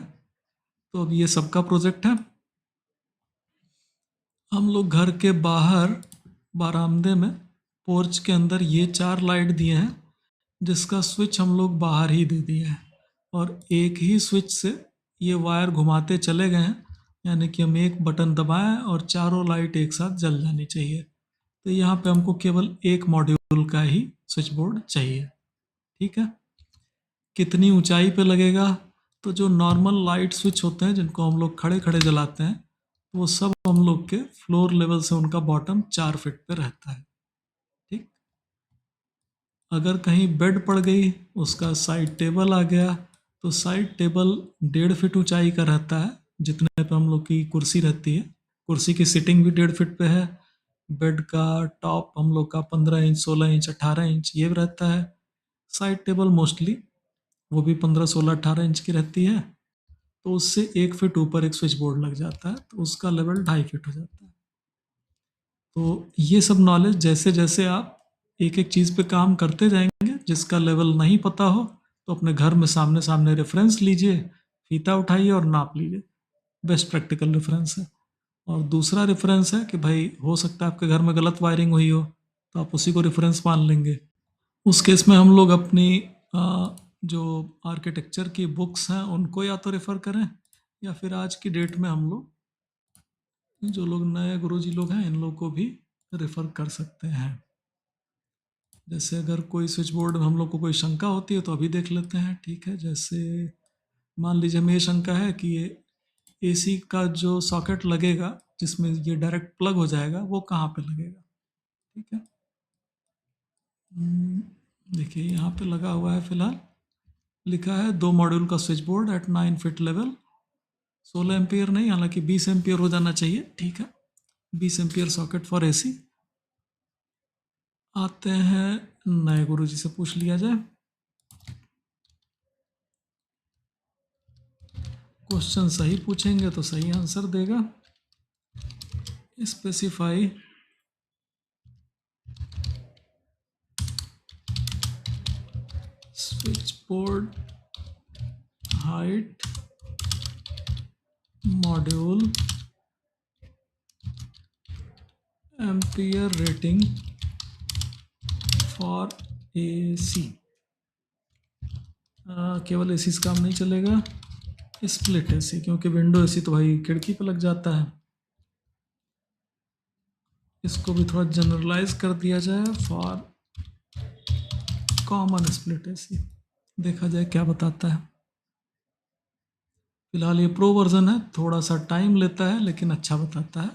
तो अब ये सबका प्रोजेक्ट है। हम लोग घर के बाहर बारामदे में पोर्च के अंदर ये 4 लाइट दिए हैं, जिसका स्विच हम लोग बाहर ही दे दिए हैं, और एक ही स्विच से ये वायर घुमाते चले गए हैं, यानी कि हम एक बटन दबाएं और चारों लाइट एक साथ जल जानी चाहिए। तो यहाँ पे हमको केवल एक मॉड्यूल का ही स्विच बोर्ड चाहिए। ठीक है, कितनी ऊंचाई पे लगेगा? तो जो नॉर्मल लाइट स्विच होते हैं जिनको हम लोग खड़े खड़े जलाते हैं, वो सब हम लोग के फ्लोर लेवल से उनका बॉटम 4 फीट पे रहता है। ठीक, अगर कहीं बेड पड़ गई, उसका साइड टेबल आ गया, तो साइड टेबल 1.5 फीट ऊंचाई का रहता है, जितने पे हम लोग की कुर्सी रहती है। कुर्सी की सिटिंग भी 1.5 फीट पे है। बेड का टॉप हम लोग का 15 इंच, 16 इंच, 18 इंच ये रहता है। साइड टेबल मोस्टली वो भी 15, 16, 18 इंच की रहती है। तो उससे 1 फीट ऊपर एक स्विच बोर्ड लग जाता है, तो उसका लेवल 2.5 फीट हो जाता है। तो ये सब नॉलेज जैसे जैसे आप एक एक चीज़ पे काम करते जाएंगे जिसका लेवल नहीं पता हो तो अपने घर में सामने सामने रेफरेंस लीजिए, फीता उठाइए और नाप लीजिए। बेस्ट प्रैक्टिकल रेफरेंस है। और दूसरा रेफरेंस है कि भाई हो सकता है आपके घर में गलत वायरिंग हुई हो, तो आप उसी को रेफरेंस मान लेंगे। उस केस में हम लोग अपनी जो आर्किटेक्चर की बुक्स हैं उनको या तो रेफ़र करें, या फिर आज की डेट में हम लोग जो लोग नए गुरुजी लोग हैं इन लोग को भी रेफ़र कर सकते हैं। जैसे अगर कोई स्विच बोर्ड में हम लोग को कोई शंका होती है तो अभी देख लेते हैं, ठीक है। जैसे मान लीजिए हमें ये शंका है कि ये एसी का जो सॉकेट लगेगा जिसमें ये डायरेक्ट प्लग हो जाएगा वो कहाँ पे लगेगा, ठीक है। देखिए यहाँ पे लगा हुआ है, फिलहाल लिखा है 2 मॉड्यूल का switchboard at 9 feet level, 16 ampere नहीं, हालांकि 20 एम्पियर हो जाना चाहिए, ठीक है। 20 एम्पियर सॉकेट फॉर एसी। आते हैं नए गुरुजी से पूछ लिया जाए। क्वेश्चन सही पूछेंगे तो सही आंसर देगा। Specify switch board height module ampere rating for AC. केवल एसी से काम नहीं चलेगा, स्प्लिट एसी, क्योंकि विंडो एसी तो भाई खिड़की पे लग जाता है। इसको भी थोड़ा जनरलाइज कर दिया जाए फॉर कॉमन स्प्लिट एसी, देखा जाए क्या बताता है। फिलहाल ये प्रो वर्जन है, थोड़ा सा टाइम लेता है लेकिन अच्छा बताता है।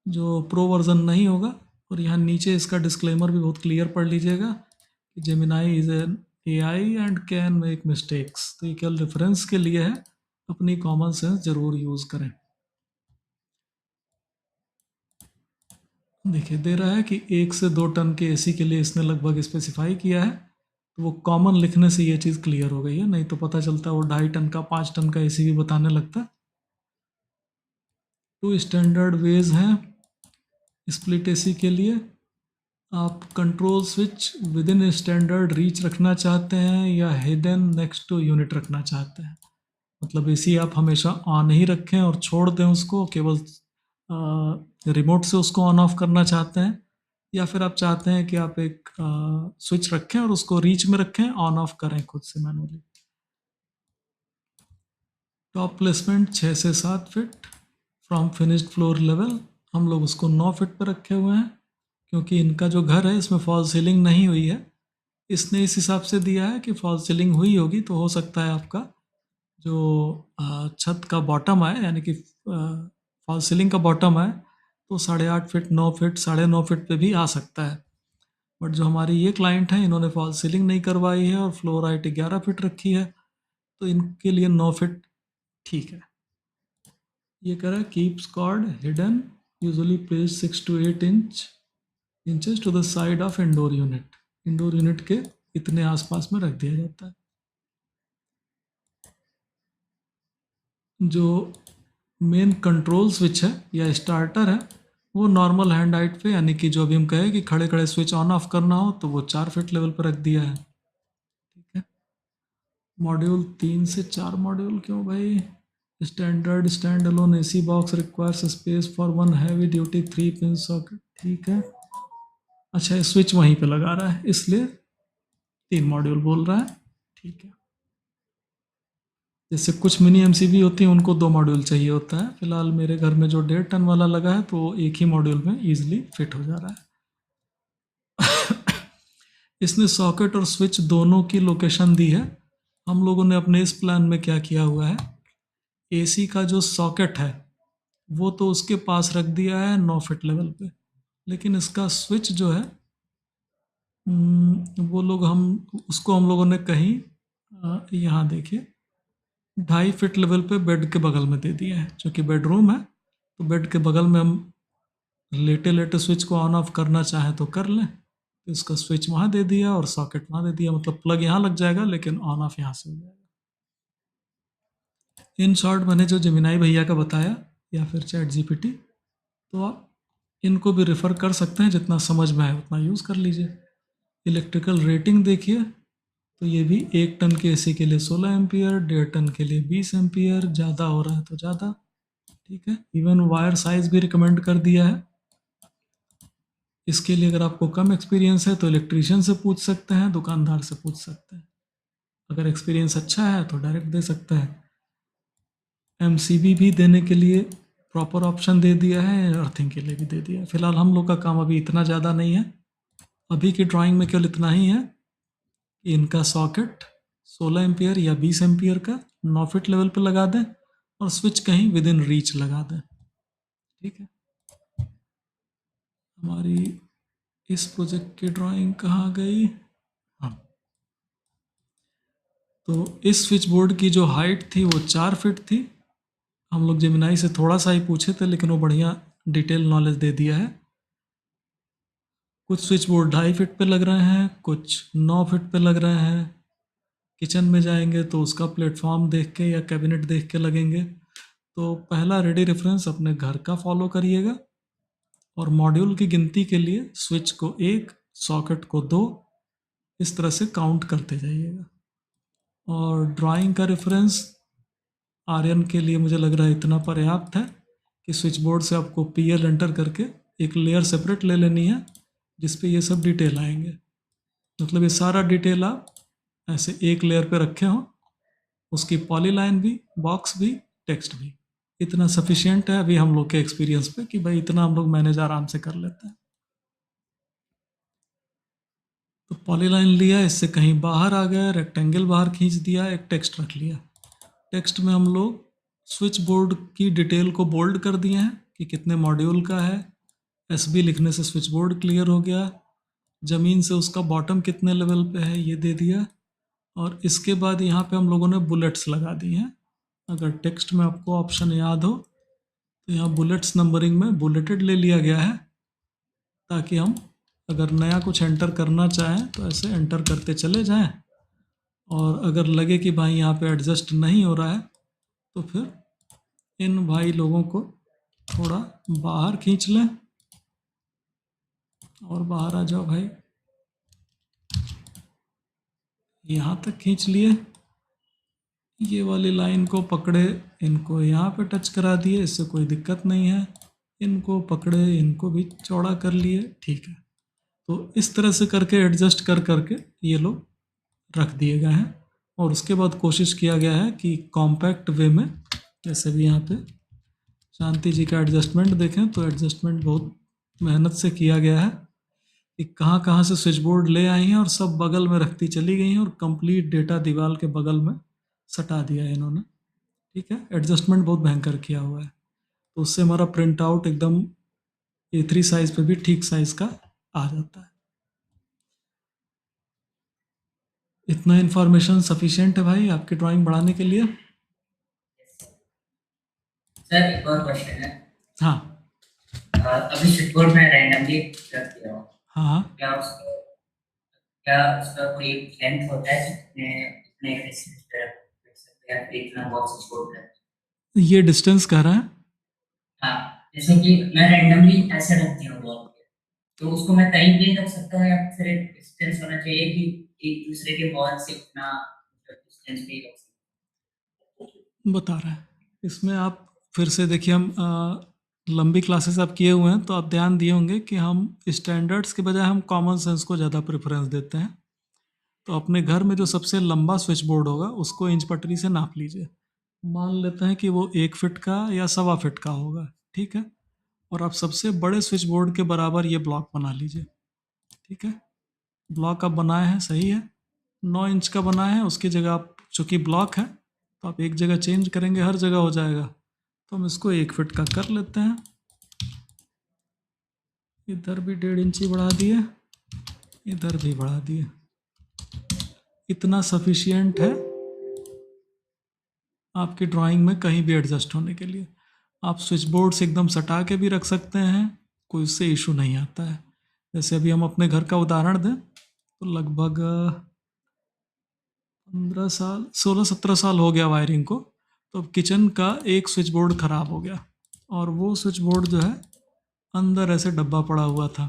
जो प्रो वर्जन नहीं होगा, और यहाँ नीचे इसका डिस्क्लेमर भी बहुत क्लियर पढ़ लीजिएगा कि Gemini is an AI and can make mistakes. तो ये केवल रेफरेंस के लिए है, अपनी कॉमन सेंस जरूर यूज़ करें। देखिए दे रहा है कि 1 से 2 टन के एसी के लिए इसने लगभग स्पेसिफाई किया है, तो वो कॉमन लिखने से ये चीज़ क्लियर हो गई है, नहीं तो पता चलता वो 2.5 टन का 5 टन का एसी भी बताने लगता। 2 स्टैंडर्ड वेज हैं स्प्लिट एसी के लिए। आप control switch with in standard reach रखना चाहते हैं या हिडन नेक्स्ट टू यूनिट रखना चाहते हैं। मतलब एसी आप हमेशा ऑन ही रखें और छोड़ दें उसको, केवल रिमोट से उसको ऑन ऑफ करना चाहते हैं, या फिर आप चाहते हैं कि आप एक स्विच रखें और उसको रीच में रखें, ऑन ऑफ करें खुद से मैनुअली। टॉप प्लेसमेंट 6 से 7 feet from finished floor level, हम लोग उसको 9 फीट पर रखे हुए हैं, क्योंकि इनका जो घर है इसमें फॉल सीलिंग नहीं हुई है। इसने इस हिसाब से दिया है कि फॉल सीलिंग हुई होगी तो हो सकता है आपका जो छत का बॉटम है, यानी कि फॉल सीलिंग का बॉटम है, तो 8.5 फीट, 9 फीट, 9.5 फीट पे भी आ सकता है। बट जो हमारी ये क्लाइंट है इन्होंने फॉल सीलिंग नहीं करवाई है और फ्लोर हाइट 11 फीट रखी है, तो इनके लिए 9 फीट ठीक है। ये कह रहा है keeps cord hidden, usually place 6 to 8 inches to the side of indoor unit. Indoor unit के इतने आसपास में रख दिया जाता है। जो मेन कंट्रोल स्विच है या स्टार्टर है वो नॉर्मल हैंड हाइट पे, यानी कि जो अभी हम कहें कि खड़े खड़े स्विच ऑन ऑफ करना हो तो वो 4 फीट लेवल पर रख दिया है, ठीक है। मॉड्यूल 3 से 4 मॉड्यूल क्यों भाई? Standard stand alone AC box requires space for 1 heavy duty 3 pin socket, ठीक है। अच्छा, स्विच वहीं पे लगा रहा है इसलिए 3 मॉड्यूल बोल रहा है, ठीक है। जैसे कुछ मिनी एमसीबी होती हैं उनको 2 मॉड्यूल चाहिए होता है। फिलहाल मेरे घर में जो 1.5 टन वाला लगा है तो एक ही मॉड्यूल में ईजिली फिट हो जा रहा है। इसने सॉकेट और स्विच दोनों की लोकेशन दी है। हम लोगों ने अपने इस प्लान में क्या किया हुआ है, एसी का जो सॉकेट है वो तो उसके पास रख दिया है 9 फीट लेवल पे, लेकिन इसका स्विच जो है वो लोग हम उसको हम लोगों ने कहीं यहाँ देखिए 2.5 फीट लेवल पे बेड के बगल में दे दिया है, जो कि बेडरूम है। तो बेड के बगल में हम लेटे लेटे स्विच को ऑन ऑफ करना चाहें तो कर लें, तो इसका स्विच वहाँ दे दिया और सॉकेट वहाँ दे दिया, मतलब प्लग यहाँ लग जाएगा लेकिन ऑन ऑफ यहाँ से हो जाएगा। इन शॉर्ट मैंने जो जेमिनाई भैया का बताया या फिर चैट जीपीटी, तो आप इनको भी रेफ़र कर सकते हैं, जितना समझ में आए उतना यूज़ कर लीजिए। इलेक्ट्रिकल रेटिंग देखिए, तो ये भी 1 टन के एसी के लिए 16 एम्पियर, 1.5 टन के लिए 20 एम्पियर, ज़्यादा हो रहा है तो ज़्यादा। ठीक है, इवन वायर साइज भी रिकमेंड कर दिया है। इसके लिए अगर आपको कम एक्सपीरियंस है तो इलेक्ट्रीशियन से पूछ सकते हैं, दुकानदार से पूछ सकते हैं। अगर एक्सपीरियंस अच्छा है तो डायरेक्ट दे सकता है। एमसीबी भी देने के लिए प्रॉपर ऑप्शन दे दिया है, अर्थिंग के लिए भी दे दिया है। फिलहाल हम लोग का काम अभी इतना ज़्यादा नहीं है, अभी की ड्राइंग में केवल इतना ही है कि इनका सॉकेट 16 एम्पियर या 20 एम्पियर का 9 फीट लेवल पर लगा दें और स्विच कहीं विद इन रीच लगा दें। ठीक है, हमारी इस प्रोजेक्ट की ड्राइंग कहाँ गई? हाँ, तो इस स्विच बोर्ड की जो हाइट थी वो 4 फीट थी। हम लोग जेमिनाई से थोड़ा सा ही पूछे थे, लेकिन वो बढ़िया डिटेल नॉलेज दे दिया है। कुछ स्विच बोर्ड 2.5 फीट पे लग रहे हैं, कुछ 9 फीट पे लग रहे हैं। किचन में जाएंगे तो उसका प्लेटफॉर्म देख के या कैबिनेट देख के लगेंगे। तो पहला रेडी रेफरेंस अपने घर का फॉलो करिएगा और मॉड्यूल की गिनती के लिए स्विच को 1, सॉकेट को 2, इस तरह से काउंट करते जाइएगा। और ड्राइंग का रेफरेंस आर्यन के लिए मुझे लग रहा है इतना पर्याप्त है कि स्विच बोर्ड से आपको पीएल एंटर करके एक लेयर सेपरेट ले लेनी है जिस पे ये सब डिटेल आएंगे। मतलब ये सारा डिटेल आप ऐसे एक लेयर पे रखे हों, उसकी पॉलीलाइन भी, बॉक्स भी, टेक्स्ट भी। इतना सफिशिएंट है अभी हम लोग के एक्सपीरियंस पे कि भाई इतना हम लोग मैनेज आराम से कर लेते हैं। तो पॉलीलाइन लिया, इससे कहीं बाहर आ गया, रेक्टेंगल बाहर खींच दिया, एक टेक्स्ट रख लिया। टेक्स्ट में हम लोग स्विच बोर्ड की डिटेल को बोल्ड कर दिए हैं कि कितने मॉड्यूल का है। एसबी लिखने से स्विच बोर्ड क्लियर हो गया। ज़मीन से उसका बॉटम कितने लेवल पे है ये दे दिया। और इसके बाद यहाँ पे हम लोगों ने बुलेट्स लगा दी हैं। अगर टेक्स्ट में आपको ऑप्शन याद हो तो यहाँ बुलेट्स नंबरिंग में बुलेटेड ले लिया गया है, ताकि हम अगर नया कुछ एंटर करना चाहें तो ऐसे एंटर करते चले जाएं। और अगर लगे कि भाई यहाँ पे एडजस्ट नहीं हो रहा है तो फिर इन भाई लोगों को थोड़ा बाहर खींच लें और बाहर आ जाओ भाई, यहाँ तक खींच लिए। ये वाली लाइन को पकड़े, इनको यहाँ पे टच करा दिए, इससे कोई दिक्कत नहीं है। इनको पकड़े, इनको भी चौड़ा कर लिए, ठीक है। तो इस तरह से करके एडजस्ट कर करके ये लोग रख दिए गए हैं। और उसके बाद कोशिश किया गया है कि कॉम्पैक्ट वे में, जैसे भी यहाँ पे शांति जी का एडजस्टमेंट देखें तो एडजस्टमेंट बहुत मेहनत से किया गया है कि कहाँ कहाँ से स्विच बोर्ड ले आई हैं और सब बगल में रखती चली गई हैं और कंप्लीट डेटा दीवार के बगल में सटा दिया है इन्होंने। ठीक है, एडजस्टमेंट बहुत भयंकर किया हुआ है, तो उससे हमारा प्रिंट आउट एकदम A3 साइज पे भी ठीक साइज का आ जाता है। इतना इन्फॉर्मेशन सफिशिएंट है भाई आपकी ड्राइंग बढ़ाने के लिए? सर एक और क्वेश्चन है। हाँ अभी स्विचबोर्ड में रैंडमली रख दिया हो, हाँ हाँ। क्या उसका कोई लेंथ होता है जितने इतने डिस्टेंस पे रख सकते हैं, इतना बॉक्स स्विचबोर्ड है? ये डिस्टेंस कह रहा है? हाँ, जैसे कि मैं रैंडमली ऐसे रख दिया हूँ वॉल पे, तो उसको मैं कहीं भी रख सकता हूँ या फिर एक डिस्टेंस होना चाहिए कि एक दूसरे के वॉल से इतना डिस्टेंस पे ही रख सकते बता रहा है इसमें। आप फिर से देखिए, हम लंबी क्लासेस आप किए हुए हैं तो आप ध्यान दिए होंगे कि हम स्टैंडर्ड्स के बजाय हम कॉमन सेंस को ज़्यादा प्रेफरेंस देते हैं। तो अपने घर में जो सबसे लंबा स्विच बोर्ड होगा उसको इंच पटरी से नाप लीजिए। मान लेते हैं कि वो 1 फीट का या 1.25 फीट का होगा, ठीक है। और आप सबसे बड़े स्विच बोर्ड के बराबर ये ब्लॉक बना लीजिए, ठीक है। ब्लॉक आप बनाए हैं, सही है, 9 इंच का बनाए हैं। उसकी जगह आप, चूँकि ब्लॉक है तो आप एक जगह चेंज करेंगे हर जगह हो जाएगा, तो हम इसको 1 फीट का कर लेते हैं। इधर भी 1.5 इंची बढ़ा दिए, इधर भी बढ़ा दिए। इतना सफिशियंट है आपकी ड्राइंग में कहीं भी एडजस्ट होने के लिए। आप स्विच बोर्ड से एकदम सटा के भी रख सकते हैं, कोई उससे इशू नहीं आता है। जैसे अभी हम अपने घर का उदाहरण दें तो लगभग 15 साल, 16-17 साल हो गया वायरिंग को। तो अब किचन का एक स्विच बोर्ड ख़राब हो गया और वो स्विच बोर्ड जो है अंदर ऐसे डब्बा पड़ा हुआ था,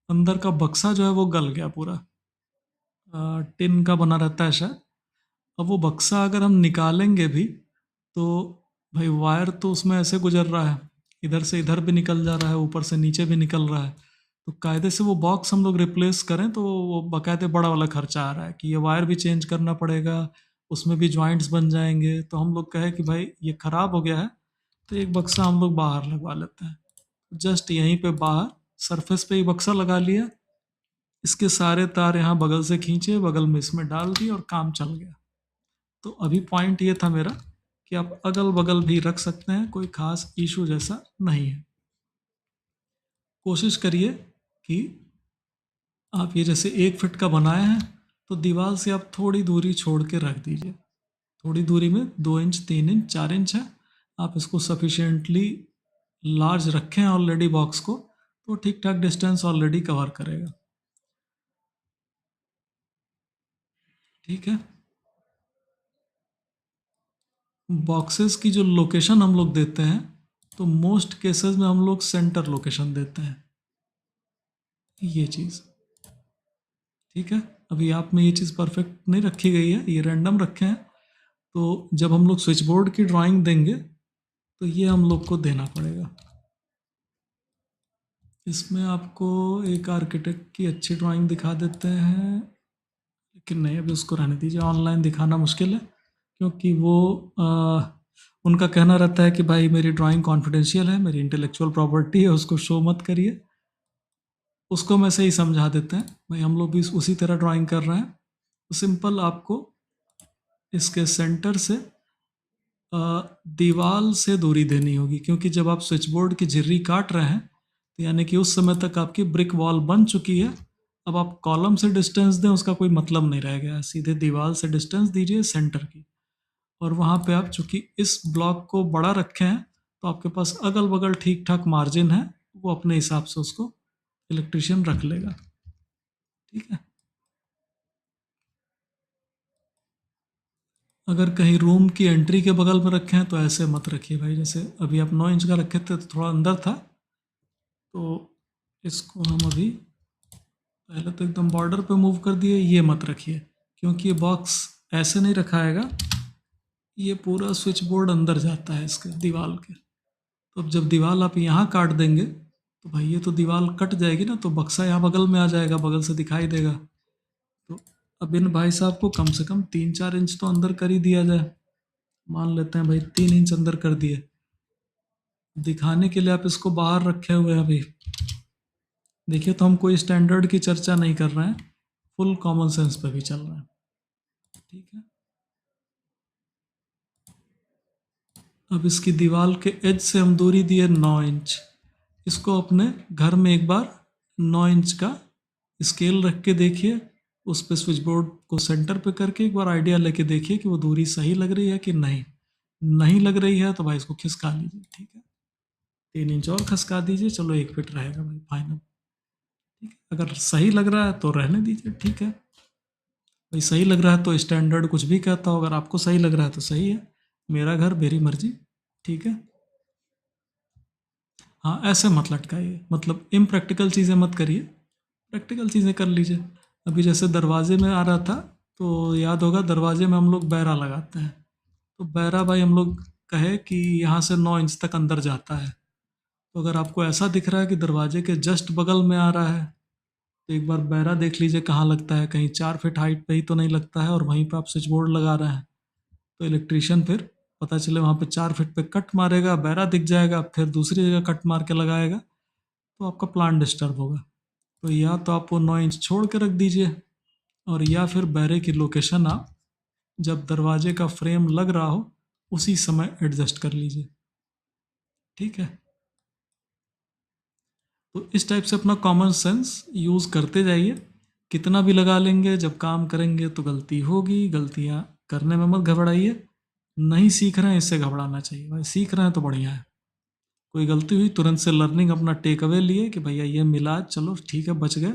अंदर का बक्सा जो है वो गल गया पूरा। टिन का बना रहता है शायद। अब वो बक्सा अगर हम निकालेंगे भी तो भाई वायर तो उसमें ऐसे गुजर रहा है, इधर से इधर भी निकल जा रहा है, ऊपर से नीचे भी निकल रहा है। तो कायदे से वो बॉक्स हम लोग रिप्लेस करें तो वो बाकायदे बड़ा वाला खर्चा आ रहा है कि ये वायर भी चेंज करना पड़ेगा, उसमें भी जॉइंट्स बन जाएंगे। तो हम लोग कहे कि भाई ये ख़राब हो गया है तो एक बक्सा हम लोग बाहर लगवा लेते हैं। जस्ट यहीं पे बाहर सरफेस पे ही बक्सा लगा लिया, इसके सारे तार यहाँ बगल से खींचे, बगल में इसमें डाल दिए और काम चल गया। तो अभी पॉइंट ये था मेरा कि आप अगल बगल भी रख सकते हैं, कोई खास इशू जैसा नहीं है। कोशिश करिए कि आप ये जैसे 1 फीट का बनाए हैं तो दीवार से आप थोड़ी दूरी छोड़ के रख दीजिए। थोड़ी दूरी में 2 इंच 3 इंच 4 इंच है, आप इसको सफिशिएंटली लार्ज रखें ऑलरेडी बॉक्स को, तो ठीक ठाक डिस्टेंस ऑलरेडी कवर करेगा। ठीक है। बॉक्सेस की जो लोकेशन हम लोग देते हैं तो मोस्ट केसेस में हम लोग सेंटर लोकेशन देते हैं, ये चीज़। ठीक है। अभी आप में ये चीज़ परफेक्ट नहीं रखी गई है, ये रैंडम रखे हैं। तो जब हम लोग स्विच बोर्ड की ड्राइंग देंगे तो ये हम लोग को देना पड़ेगा। इसमें आपको एक आर्किटेक्ट की अच्छी ड्राइंग दिखा देते हैं, लेकिन नहीं अभी उसको रहने दीजिए, ऑनलाइन दिखाना मुश्किल है क्योंकि वो उनका कहना रहता है कि भाई मेरी ड्राइंग कॉन्फिडेंशियल है, मेरी इंटेलेक्चुअल प्रॉपर्टी है, उसको शो मत करिए। उसको मैं सही समझा देते हैं, भाई हम लोग भी उसी तरह ड्राइंग कर रहे हैं। तो सिंपल आपको इसके सेंटर से दीवार से दूरी देनी होगी, क्योंकि जब आप स्विच बोर्ड की झिर्री काट रहे हैं तो यानी कि उस समय तक आपकी ब्रिक वॉल बन चुकी है। अब आप कॉलम से डिस्टेंस दें उसका कोई मतलब नहीं रह गया, सीधे दीवार से डिस्टेंस दीजिए सेंटर की। और वहाँ पे आप चूंकि इस ब्लॉक को बड़ा रखे हैं तो आपके पास अगल बगल ठीक ठाक मार्जिन है, वो अपने हिसाब से उसको इलेक्ट्रिशियन रख लेगा। ठीक है। अगर कहीं रूम की एंट्री के बगल में रखे हैं तो ऐसे मत रखिए भाई, जैसे अभी आप 9 इंच का रखे थे तो थोड़ा अंदर था, तो इसको हम अभी पहले तो एकदम बॉर्डर पे मूव कर दिए, ये मत रखिए क्योंकि ये बॉक्स ऐसे नहीं रखाएगा, ये पूरा स्विच बोर्ड अंदर जाता है इसके दीवार के। तो अब जब दीवार आप यहाँ काट देंगे तो भाई ये तो दीवार कट जाएगी ना, तो बक्सा यहाँ बगल में आ जाएगा, बगल से दिखाई देगा। तो अब इन भाई साहब को कम से कम 3-4 इंच तो अंदर कर ही दिया जाए। मान लेते हैं भाई 3 इंच अंदर कर दिए, दिखाने के लिए आप इसको बाहर रखे हुए हैं अभी। देखिए तो हम कोई स्टैंडर्ड की चर्चा नहीं कर रहे हैं, फुल कॉमन सेंस पे भी चल रहे हैं। ठीक है। अब इसकी दीवार के एज से हम दूरी दिए 9 इंच। इसको अपने घर में एक बार 9 इंच का स्केल रख के देखिए, उस पर स्विच बोर्ड को सेंटर पे करके एक बार आइडिया लेके देखिए कि वो दूरी सही लग रही है कि नहीं। नहीं लग रही है तो भाई इसको खिसका लीजिए। ठीक है। 3 इंच और खिसका दीजिए, चलो 1 फीट रहेगा भाई फाइनल। ठीक है। अगर सही लग रहा है तो रहने दीजिए। ठीक है भाई, सही लग रहा है तो स्टैंडर्ड कुछ भी कहता हो, अगर आपको सही लग रहा है तो सही है, मेरा घर मेरी मर्जी। ठीक है। हाँ ऐसे मत लटकाइए, मतलब इम्प्रैक्टिकल चीज़ें मत करिए, प्रैक्टिकल चीज़ें कर लीजिए। अभी जैसे दरवाजे में आ रहा था तो याद होगा दरवाजे में हम लोग बैरा लगाते हैं, तो बैरा भाई हम लोग कहे कि यहाँ से 9 इंच तक अंदर जाता है। तो अगर आपको ऐसा दिख रहा है कि दरवाजे के जस्ट बगल में आ रहा है तो एक बार बैरा देख लीजिए कहाँ लगता है, कहीं 4 फीट हाइट पे ही तो नहीं लगता है, और वहीं पे आप स्विच बोर्ड लगा रहे हैं। तो इलेक्ट्रिशियन फिर पता चले वहाँ पे 4 फीट पे कट मारेगा, बैरा दिख जाएगा, फिर दूसरी जगह कट मार के लगाएगा तो आपका प्लान डिस्टर्ब होगा। तो या तो आप वो 9 इंच छोड़ के रख दीजिए, और या फिर बैरे की लोकेशन आप जब दरवाजे का फ्रेम लग रहा हो उसी समय एडजस्ट कर लीजिए। ठीक है। तो इस टाइप से अपना कॉमन सेंस यूज़ करते जाइए, कितना भी लगा लेंगे जब काम करेंगे तो गलती होगी, गलतियाँ करने में मत घबराइए। नहीं सीख रहे हैं इससे घबराना चाहिए भाई, सीख रहे हैं तो बढ़िया है। कोई गलती हुई तुरंत से लर्निंग अपना टेक अवे लिए कि भैया ये मिला, चलो ठीक है बच गए,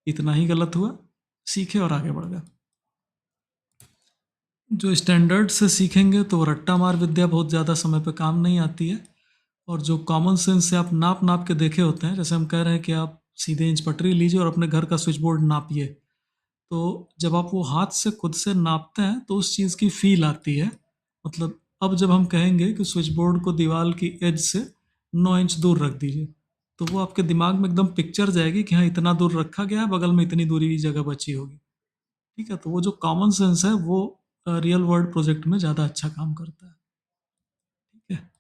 इतना ही गलत हुआ, सीखे और आगे बढ़ गए। जो स्टैंडर्ड से सीखेंगे तो रट्टा मार विद्या बहुत ज़्यादा समय पे काम नहीं आती है, और जो कॉमन सेंस से आप नाप नाप के देखे होते हैं, जैसे हम कह रहे हैं कि आप सीधे इंच पटरी लीजिए और अपने घर का स्विच बोर्ड नापिए, तो जब आप वो हाथ से खुद से नापते हैं तो उस चीज़ की फील आती है। मतलब अब जब हम कहेंगे कि स्विच बोर्ड को दीवार की एज से 9 इंच दूर रख दीजिए, तो वो आपके दिमाग में एकदम पिक्चर जाएगी कि हाँ इतना दूर रखा गया है, बगल में इतनी दूरी की जगह बची होगी। ठीक है, तो वो जो कॉमन सेंस है वो रियल वर्ल्ड प्रोजेक्ट में ज़्यादा अच्छा काम करता है। ठीक है।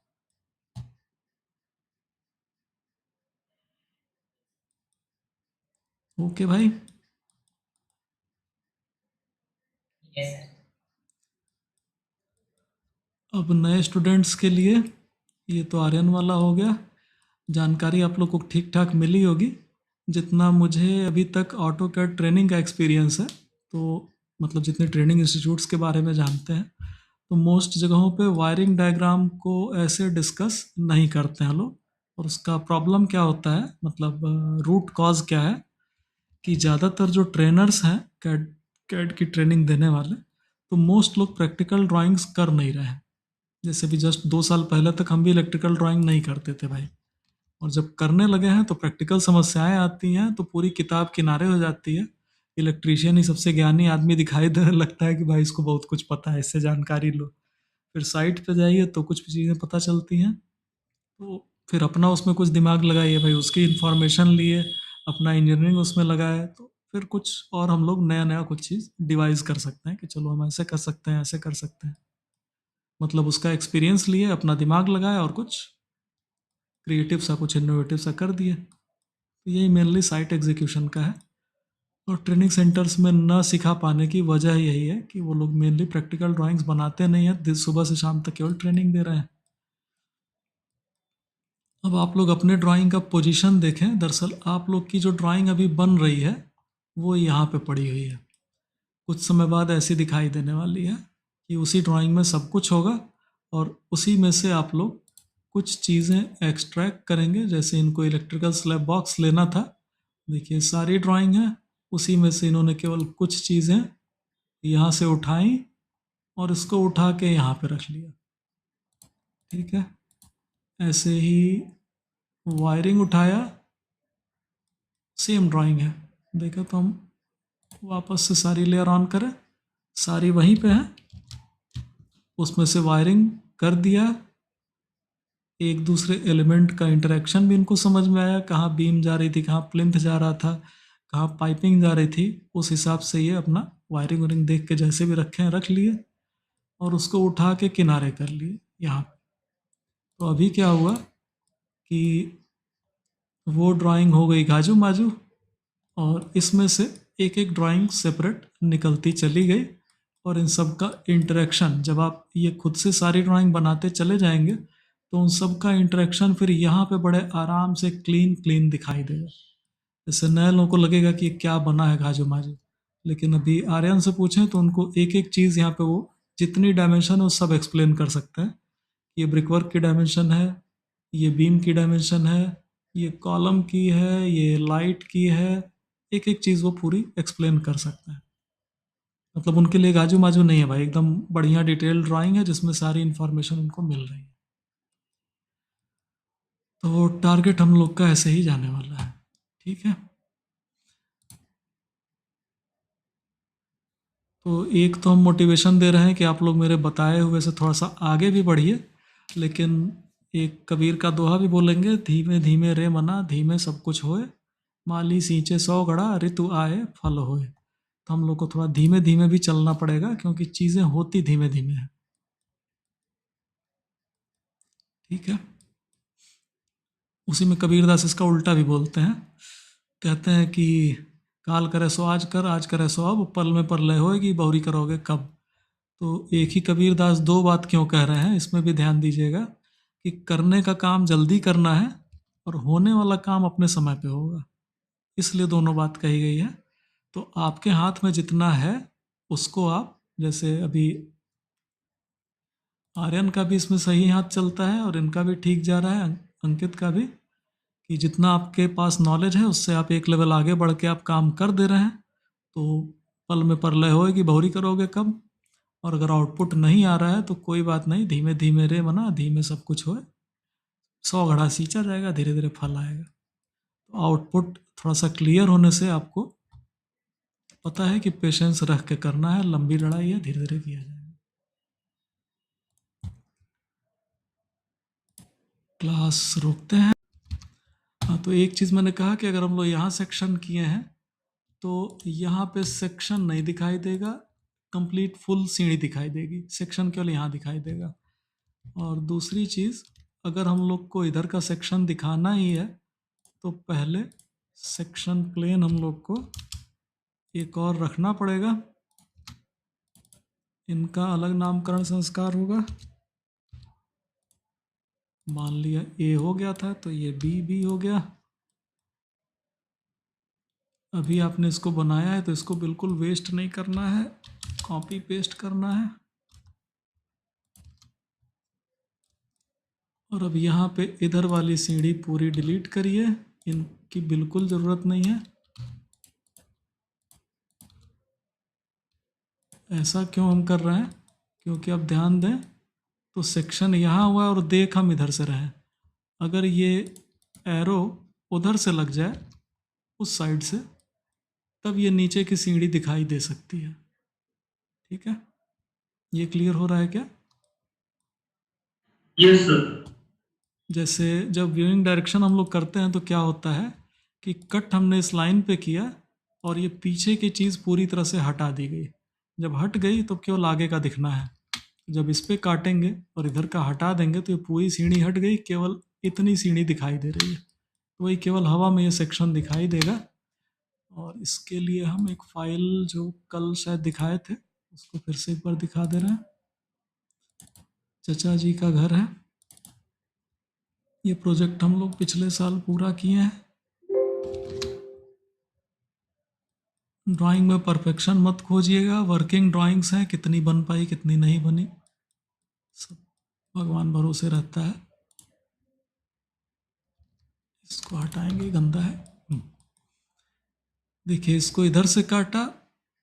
ओके भाई। ठीक है सर। अब नए स्टूडेंट्स के लिए ये तो आर्यन वाला हो गया। जानकारी आप लोग को ठीक ठाक मिली होगी। जितना मुझे अभी तक ऑटो कैड ट्रेनिंग का एक्सपीरियंस है, तो मतलब जितने ट्रेनिंग इंस्टीट्यूट्स के बारे में जानते हैं, तो मोस्ट जगहों पे वायरिंग डायग्राम को ऐसे डिस्कस नहीं करते हैं लोग। और उसका प्रॉब्लम क्या होता है, मतलब रूट कॉज क्या है, कि ज़्यादातर जो ट्रेनर्स हैं कैड कैड की ट्रेनिंग देने वाले, तो मोस्ट लोग प्रैक्टिकल ड्राइंग्स कर नहीं रहे हैं। जैसे भी जस्ट 2 साल पहले तक हम भी इलेक्ट्रिकल ड्राइंग नहीं करते थे भाई, और जब करने लगे हैं तो प्रैक्टिकल समस्याएं आती हैं तो पूरी किताब किनारे हो जाती है। इलेक्ट्रीशियन ही सबसे ज्ञानी आदमी दिखाई देने लगता है कि भाई इसको बहुत कुछ पता है, इससे जानकारी लो। फिर साइट पे जाइए तो कुछ चीज़ें पता चलती हैं, तो फिर अपना उसमें कुछ दिमाग लगाइए भाई, उसकी इन्फॉर्मेशन लिए अपना इंजीनियरिंग उसमें लगाए, तो फिर कुछ और हम लोग नया नया कुछ चीज़ डिवाइस कर सकते हैं कि चलो हम ऐसे कर सकते हैं, ऐसे कर सकते हैं। मतलब उसका एक्सपीरियंस लिए, अपना दिमाग लगाए और कुछ क्रिएटिव सा, कुछ इनोवेटिव सा कर दिए। तो यही मेनली साइट एग्जीक्यूशन का है। और ट्रेनिंग सेंटर्स में न सिखा पाने की वजह यही है कि वो लोग मेनली प्रैक्टिकल ड्राइंग्स बनाते नहीं हैं, सुबह से शाम तक केवल ट्रेनिंग दे रहे हैं। अब आप लोग अपने ड्राइंग का पोजीशन देखें। दरअसल आप लोग की जो ड्राइंग अभी बन रही है वो यहाँ पे पड़ी हुई है। कुछ समय बाद ऐसी दिखाई देने वाली है कि उसी ड्राइंग में सब कुछ होगा, और उसी में से आप लोग कुछ चीज़ें एक्सट्रैक्ट करेंगे। जैसे इनको इलेक्ट्रिकल स्लैब बॉक्स लेना था, देखिए सारी ड्राइंग है, उसी में से इन्होंने केवल कुछ चीज़ें यहाँ से उठाई और इसको उठा के यहाँ पे रख लिया। ठीक है, ऐसे ही वायरिंग उठाया, सेम ड्राइंग है। देखो तो हम वापस से सारी लेयर ऑन करें, सारी वहीं पे है, उसमें से वायरिंग कर दिया। एक दूसरे एलिमेंट का इंटरेक्शन भी इनको समझ में आया, कहाँ बीम जा रही थी, कहाँ प्लिंथ जा रहा था, कहाँ पाइपिंग जा रही थी। उस हिसाब से ये अपना वायरिंग वायरिंग देख के जैसे भी रखे हैं रख लिए, और उसको उठा के किनारे कर लिए यहाँ पे। तो अभी क्या हुआ कि वो ड्राइंग हो गई गाजू माजू, और इसमें से एक एक ड्राइंग सेपरेट निकलती चली गई। और इन सब का इंटरेक्शन, जब आप ये खुद से सारी ड्राइंग बनाते चले जाएंगे तो उन सब का इंटरेक्शन फिर यहाँ पे बड़े आराम से क्लीन क्लीन दिखाई देगा। जैसे नए लोगों को लगेगा कि ये क्या बना है गाजू माजू, लेकिन अभी आर्यन से पूछें तो उनको एक एक चीज़ यहाँ पे वो जितनी डायमेंशन है वो सब एक्सप्लेन कर सकते हैं। ये ब्रिकवर्क की डायमेंशन है, ये बीम की डायमेंशन है, ये कॉलम की है, ये लाइट की है। एक एक चीज़ वो पूरी एक्सप्लेन कर सकते हैं। मतलब उनके लिए गाजू माजू नहीं है भाई, एकदम बढ़िया डिटेल ड्राइंग है जिसमें सारी इन्फॉर्मेशन उनको मिल रही है। तो टारगेट हम लोग का ऐसे ही जाने वाला है। ठीक है, तो एक तो हम मोटिवेशन दे रहे हैं कि आप लोग मेरे बताए हुए से थोड़ा सा आगे भी बढ़िए, लेकिन एक कबीर का दोहा भी बोलेंगे, धीमे धीमे रे मना धीमे सब कुछ होए, माली सींचे 100 घड़ा ऋतु आए फल होए। तो हम लोग को थोड़ा धीमे धीमे भी चलना पड़ेगा, क्योंकि चीज़ें होती धीमे धीमे हैं। ठीक है, उसी में कबीरदास इसका उल्टा भी बोलते हैं। कहते हैं कि काल करे सो आज कर, आज करे सो अब, पल में परलय होएगी बहुरी करोगे कब। तो एक ही कबीरदास दो बात क्यों कह रहे हैं, इसमें भी ध्यान दीजिएगा कि करने का काम जल्दी करना है और होने वाला काम अपने समय पे होगा, इसलिए दोनों बात कही गई है। तो आपके हाथ में जितना है उसको आप, जैसे अभी आर्यन का भी इसमें सही हाथ चलता है और इनका भी ठीक जा रहा है, अंकित का भी, कि जितना आपके पास नॉलेज है उससे आप एक लेवल आगे बढ़ के आप काम कर दे रहे हैं। तो पल में परलय होएगी बहुरी करोगे कब। और अगर आउटपुट नहीं आ रहा है तो कोई बात नहीं, धीमे धीमे रे मना धीमे सब कुछ होए, 100 घड़ा सींचा जाएगा, धीरे धीरे फल आएगा। तो आउटपुट थोड़ा सा क्लियर होने से आपको पता है कि पेशेंस रख के करना है, लंबी लड़ाई है, धीरे धीरे किया जाएगा। क्लास रोकते हैं। हाँ, तो एक चीज़ मैंने कहा कि अगर हम लोग यहाँ सेक्शन किए हैं तो यहाँ पे सेक्शन नहीं दिखाई देगा, कंप्लीट फुल सीढ़ी दिखाई देगी, सेक्शन केवल यहाँ दिखाई देगा। और दूसरी चीज़, अगर हम लोग को इधर का सेक्शन दिखाना ही है तो पहले सेक्शन प्लेन हम लोग को एक और रखना पड़ेगा, इनका अलग नामकरण संस्कार होगा। मान लिया ए हो गया था तो ये बी हो गया। अभी आपने इसको बनाया है तो इसको बिल्कुल वेस्ट नहीं करना है, कॉपी पेस्ट करना है। और अब यहाँ पे इधर वाली सीढ़ी पूरी डिलीट करिए, इनकी बिल्कुल ज़रूरत नहीं है। ऐसा क्यों हम कर रहे हैं? क्योंकि अब ध्यान दें तो सेक्शन यहाँ हुआ और देख हम इधर से रहे। अगर ये एरो उधर से लग जाए उस साइड से, तब ये नीचे की सीढ़ी दिखाई दे सकती है। ठीक है, ये क्लियर हो रहा है क्या? Yes sir. जैसे जब व्यूइंग डायरेक्शन हम लोग करते हैं तो क्या होता है कि कट हमने इस लाइन पे किया और ये पीछे की चीज़ पूरी तरह से हटा दी गई। जब हट गई तो केवल आगे का दिखना है। जब इस पे काटेंगे और इधर का हटा देंगे तो ये पूरी सीढ़ी हट गई, केवल इतनी सीढ़ी दिखाई दे रही है। तो वही केवल हवा में ये सेक्शन दिखाई देगा। और इसके लिए हम एक फाइल जो कल शायद दिखाए थे उसको फिर से एक बार दिखा दे रहे हैं। चचा जी का घर है। ये प्रोजेक्ट हम लोग पिछले साल पूरा किए हैं। ड्राइंग में परफेक्शन मत खोजिएगा, वर्किंग ड्राइंग्स हैं, कितनी बन पाई कितनी नहीं बनी सब भगवान भरोसे रहता है। इसको हटाएंगे, गंदा है। देखिए, इसको इधर से काटा,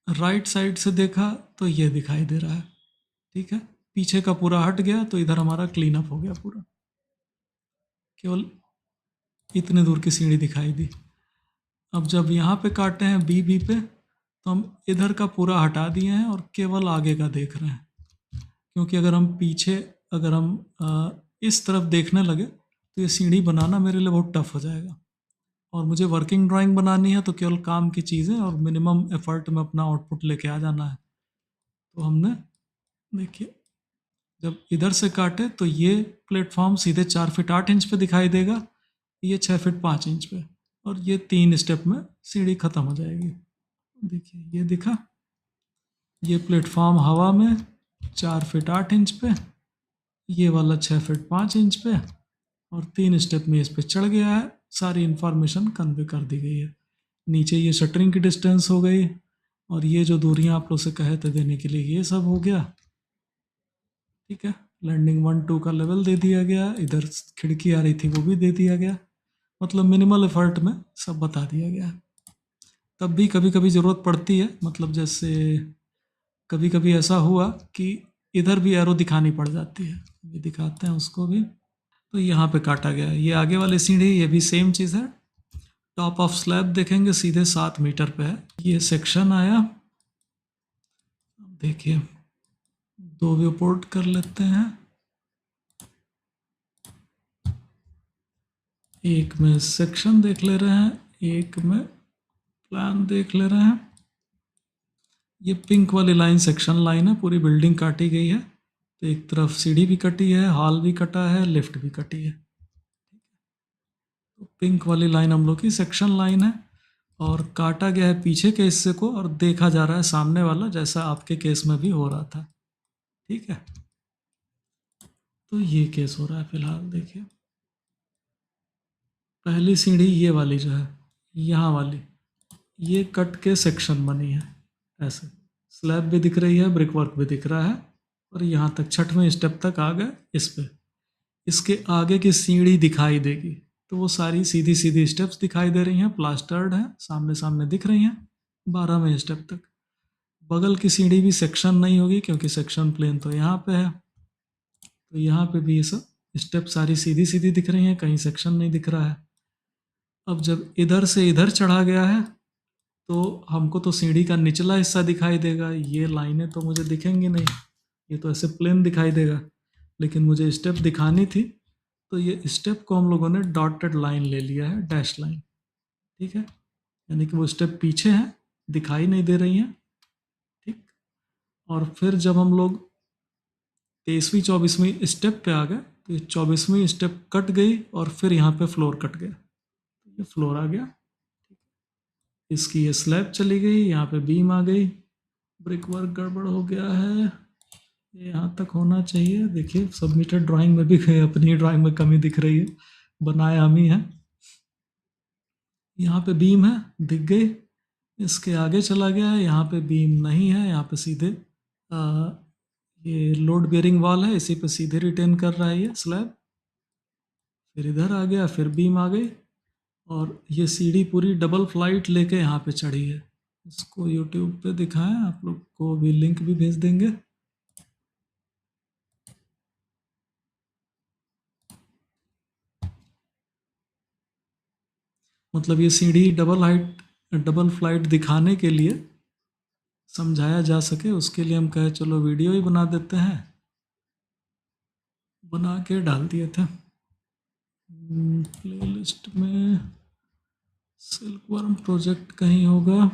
राइट साइड से देखा तो ये दिखाई दे रहा है। ठीक है, पीछे का पूरा हट गया तो इधर हमारा क्लीन अप हो गया पूरा, केवल इतने दूर की सीढ़ी दिखाई दी। अब जब यहाँ पे काटे हैं बी पे तो हम इधर का पूरा हटा दिए हैं और केवल आगे का देख रहे हैं। क्योंकि अगर हम पीछे, अगर हम इस तरफ देखने लगे तो ये सीढ़ी बनाना मेरे लिए बहुत टफ हो जाएगा। और मुझे वर्किंग ड्राइंग बनानी है तो केवल काम की चीज़ें और मिनिमम एफर्ट में अपना आउटपुट लेके आ जाना है। तो हमने, देखिए, जब इधर से काटे तो ये प्लेटफॉर्म सीधे 4 फीट 8 इंच पे दिखाई देगा, ये 6 फीट 5 इंच पे, और ये 3 स्टेप में सीढ़ी खत्म हो जाएगी। देखिए, ये दिखा, ये प्लेटफॉर्म हवा में 4 फीट 8 इंच पे, ये वाला 6 फीट 5 इंच पे, और 3 स्टेप में इस पे चढ़ गया है। सारी इंफॉर्मेशन कन्वे कर दी गई है। नीचे ये शटरिंग की डिस्टेंस हो गई, और ये जो दूरियां आप लोग से कहे थे देने के लिए ये सब हो गया। ठीक है, लैंडिंग 1 2 का लेवल दे दिया गया, इधर खिड़की आ रही थी वो भी दे दिया गया। मतलब मिनिमल एफर्ट में सब बता दिया गया। तब भी कभी कभी ज़रूरत पड़ती है, मतलब जैसे कभी कभी ऐसा हुआ कि इधर भी एरो दिखानी पड़ जाती है, ये दिखाते हैं उसको भी। तो यहाँ पे काटा गया है। ये आगे वाली सीढ़ी, ये भी सेम चीज़ है। टॉप ऑफ स्लैब देखेंगे सीधे 7 मीटर पे है। ये सेक्शन आया, देखिए 2 व्यू पोर्ट कर लेते हैं। एक में सेक्शन देख ले रहे हैं, एक में प्लान देख ले रहे हैं। ये पिंक वाली लाइन सेक्शन लाइन है, पूरी बिल्डिंग काटी गई है। तो एक तरफ सीढ़ी भी कटी है, हॉल भी कटा है, लिफ्ट भी कटी है। तो पिंक वाली लाइन हम लोग की सेक्शन लाइन है, और काटा गया है पीछे के हिस्से को और देखा जा रहा है सामने वाला, जैसा आपके केस में भी हो रहा था। ठीक है, तो ये केस हो रहा है फिलहाल। देखिए, पहली सीढ़ी ये वाली जो है, यहाँ वाली, ये कट के सेक्शन बनी है। ऐसे स्लैब भी दिख रही है, ब्रिक वर्क भी दिख रहा है, और यहाँ तक 6वें स्टेप तक आ गए। इस पे इसके आगे की सीढ़ी दिखाई देगी, तो वो सारी सीधी सीधी स्टेप्स दिखाई दे रही हैं, प्लास्टर्ड हैं, सामने सामने दिख रही हैं 12वें स्टेप तक। बगल की सीढ़ी भी सेक्शन नहीं होगी क्योंकि सेक्शन प्लेन तो यहाँ पे है। तो यहाँ पे भी ये सब स्टेप सारी सीधी सीधी दिख रही हैं, कहीं सेक्शन नहीं दिख रहा है। अब जब इधर से इधर चढ़ा गया है तो हमको तो सीढ़ी का निचला हिस्सा दिखाई देगा, ये लाइनें तो मुझे दिखेंगी नहीं, ये तो ऐसे प्लेन दिखाई देगा। लेकिन मुझे स्टेप दिखानी थी, तो ये स्टेप को हम लोगों ने डॉटेड लाइन ले लिया है, डैश लाइन। ठीक है, यानी कि वो स्टेप पीछे हैं, दिखाई नहीं दे रही हैं। ठीक, और फिर जब हम लोग 23वीं 24वीं स्टेप पे आ गए, तो ये 24वीं स्टेप कट गई और फिर यहाँ पे फ्लोर कट गया, तो ये फ्लोर आ गया। इसकी ये स्लैब चली गई, यहाँ पे बीम आ गई, ब्रिक वर्क गड़बड़ हो गया है, ये यहाँ तक होना चाहिए। देखिए सबमिटेड ड्राइंग में भी अपनी ड्राइंग में कमी दिख रही है, बनाया हम ही है। यहाँ पे बीम है, दिख गई, इसके आगे चला गया है, यहाँ पे बीम नहीं है, यहाँ पे सीधे ये लोड बेयरिंग वॉल है, इसी पे सीधे रिटेन कर रहा है ये स्लैब। फिर इधर आ गया, फिर बीम आ गई, और ये सीढ़ी पूरी डबल फ्लाइट लेके यहाँ पे चढ़ी है। इसको यूट्यूब पे दिखाएं, आप लोग को भी लिंक भी भेज देंगे। मतलब ये सीढ़ी डबल फ्लाइट दिखाने के लिए, समझाया जा सके उसके लिए हम कहे चलो वीडियो ही बना देते हैं, बना के डाल दिए थे प्लेलिस्ट में। सिल्कवर्म प्रोजेक्ट कहीं होगा,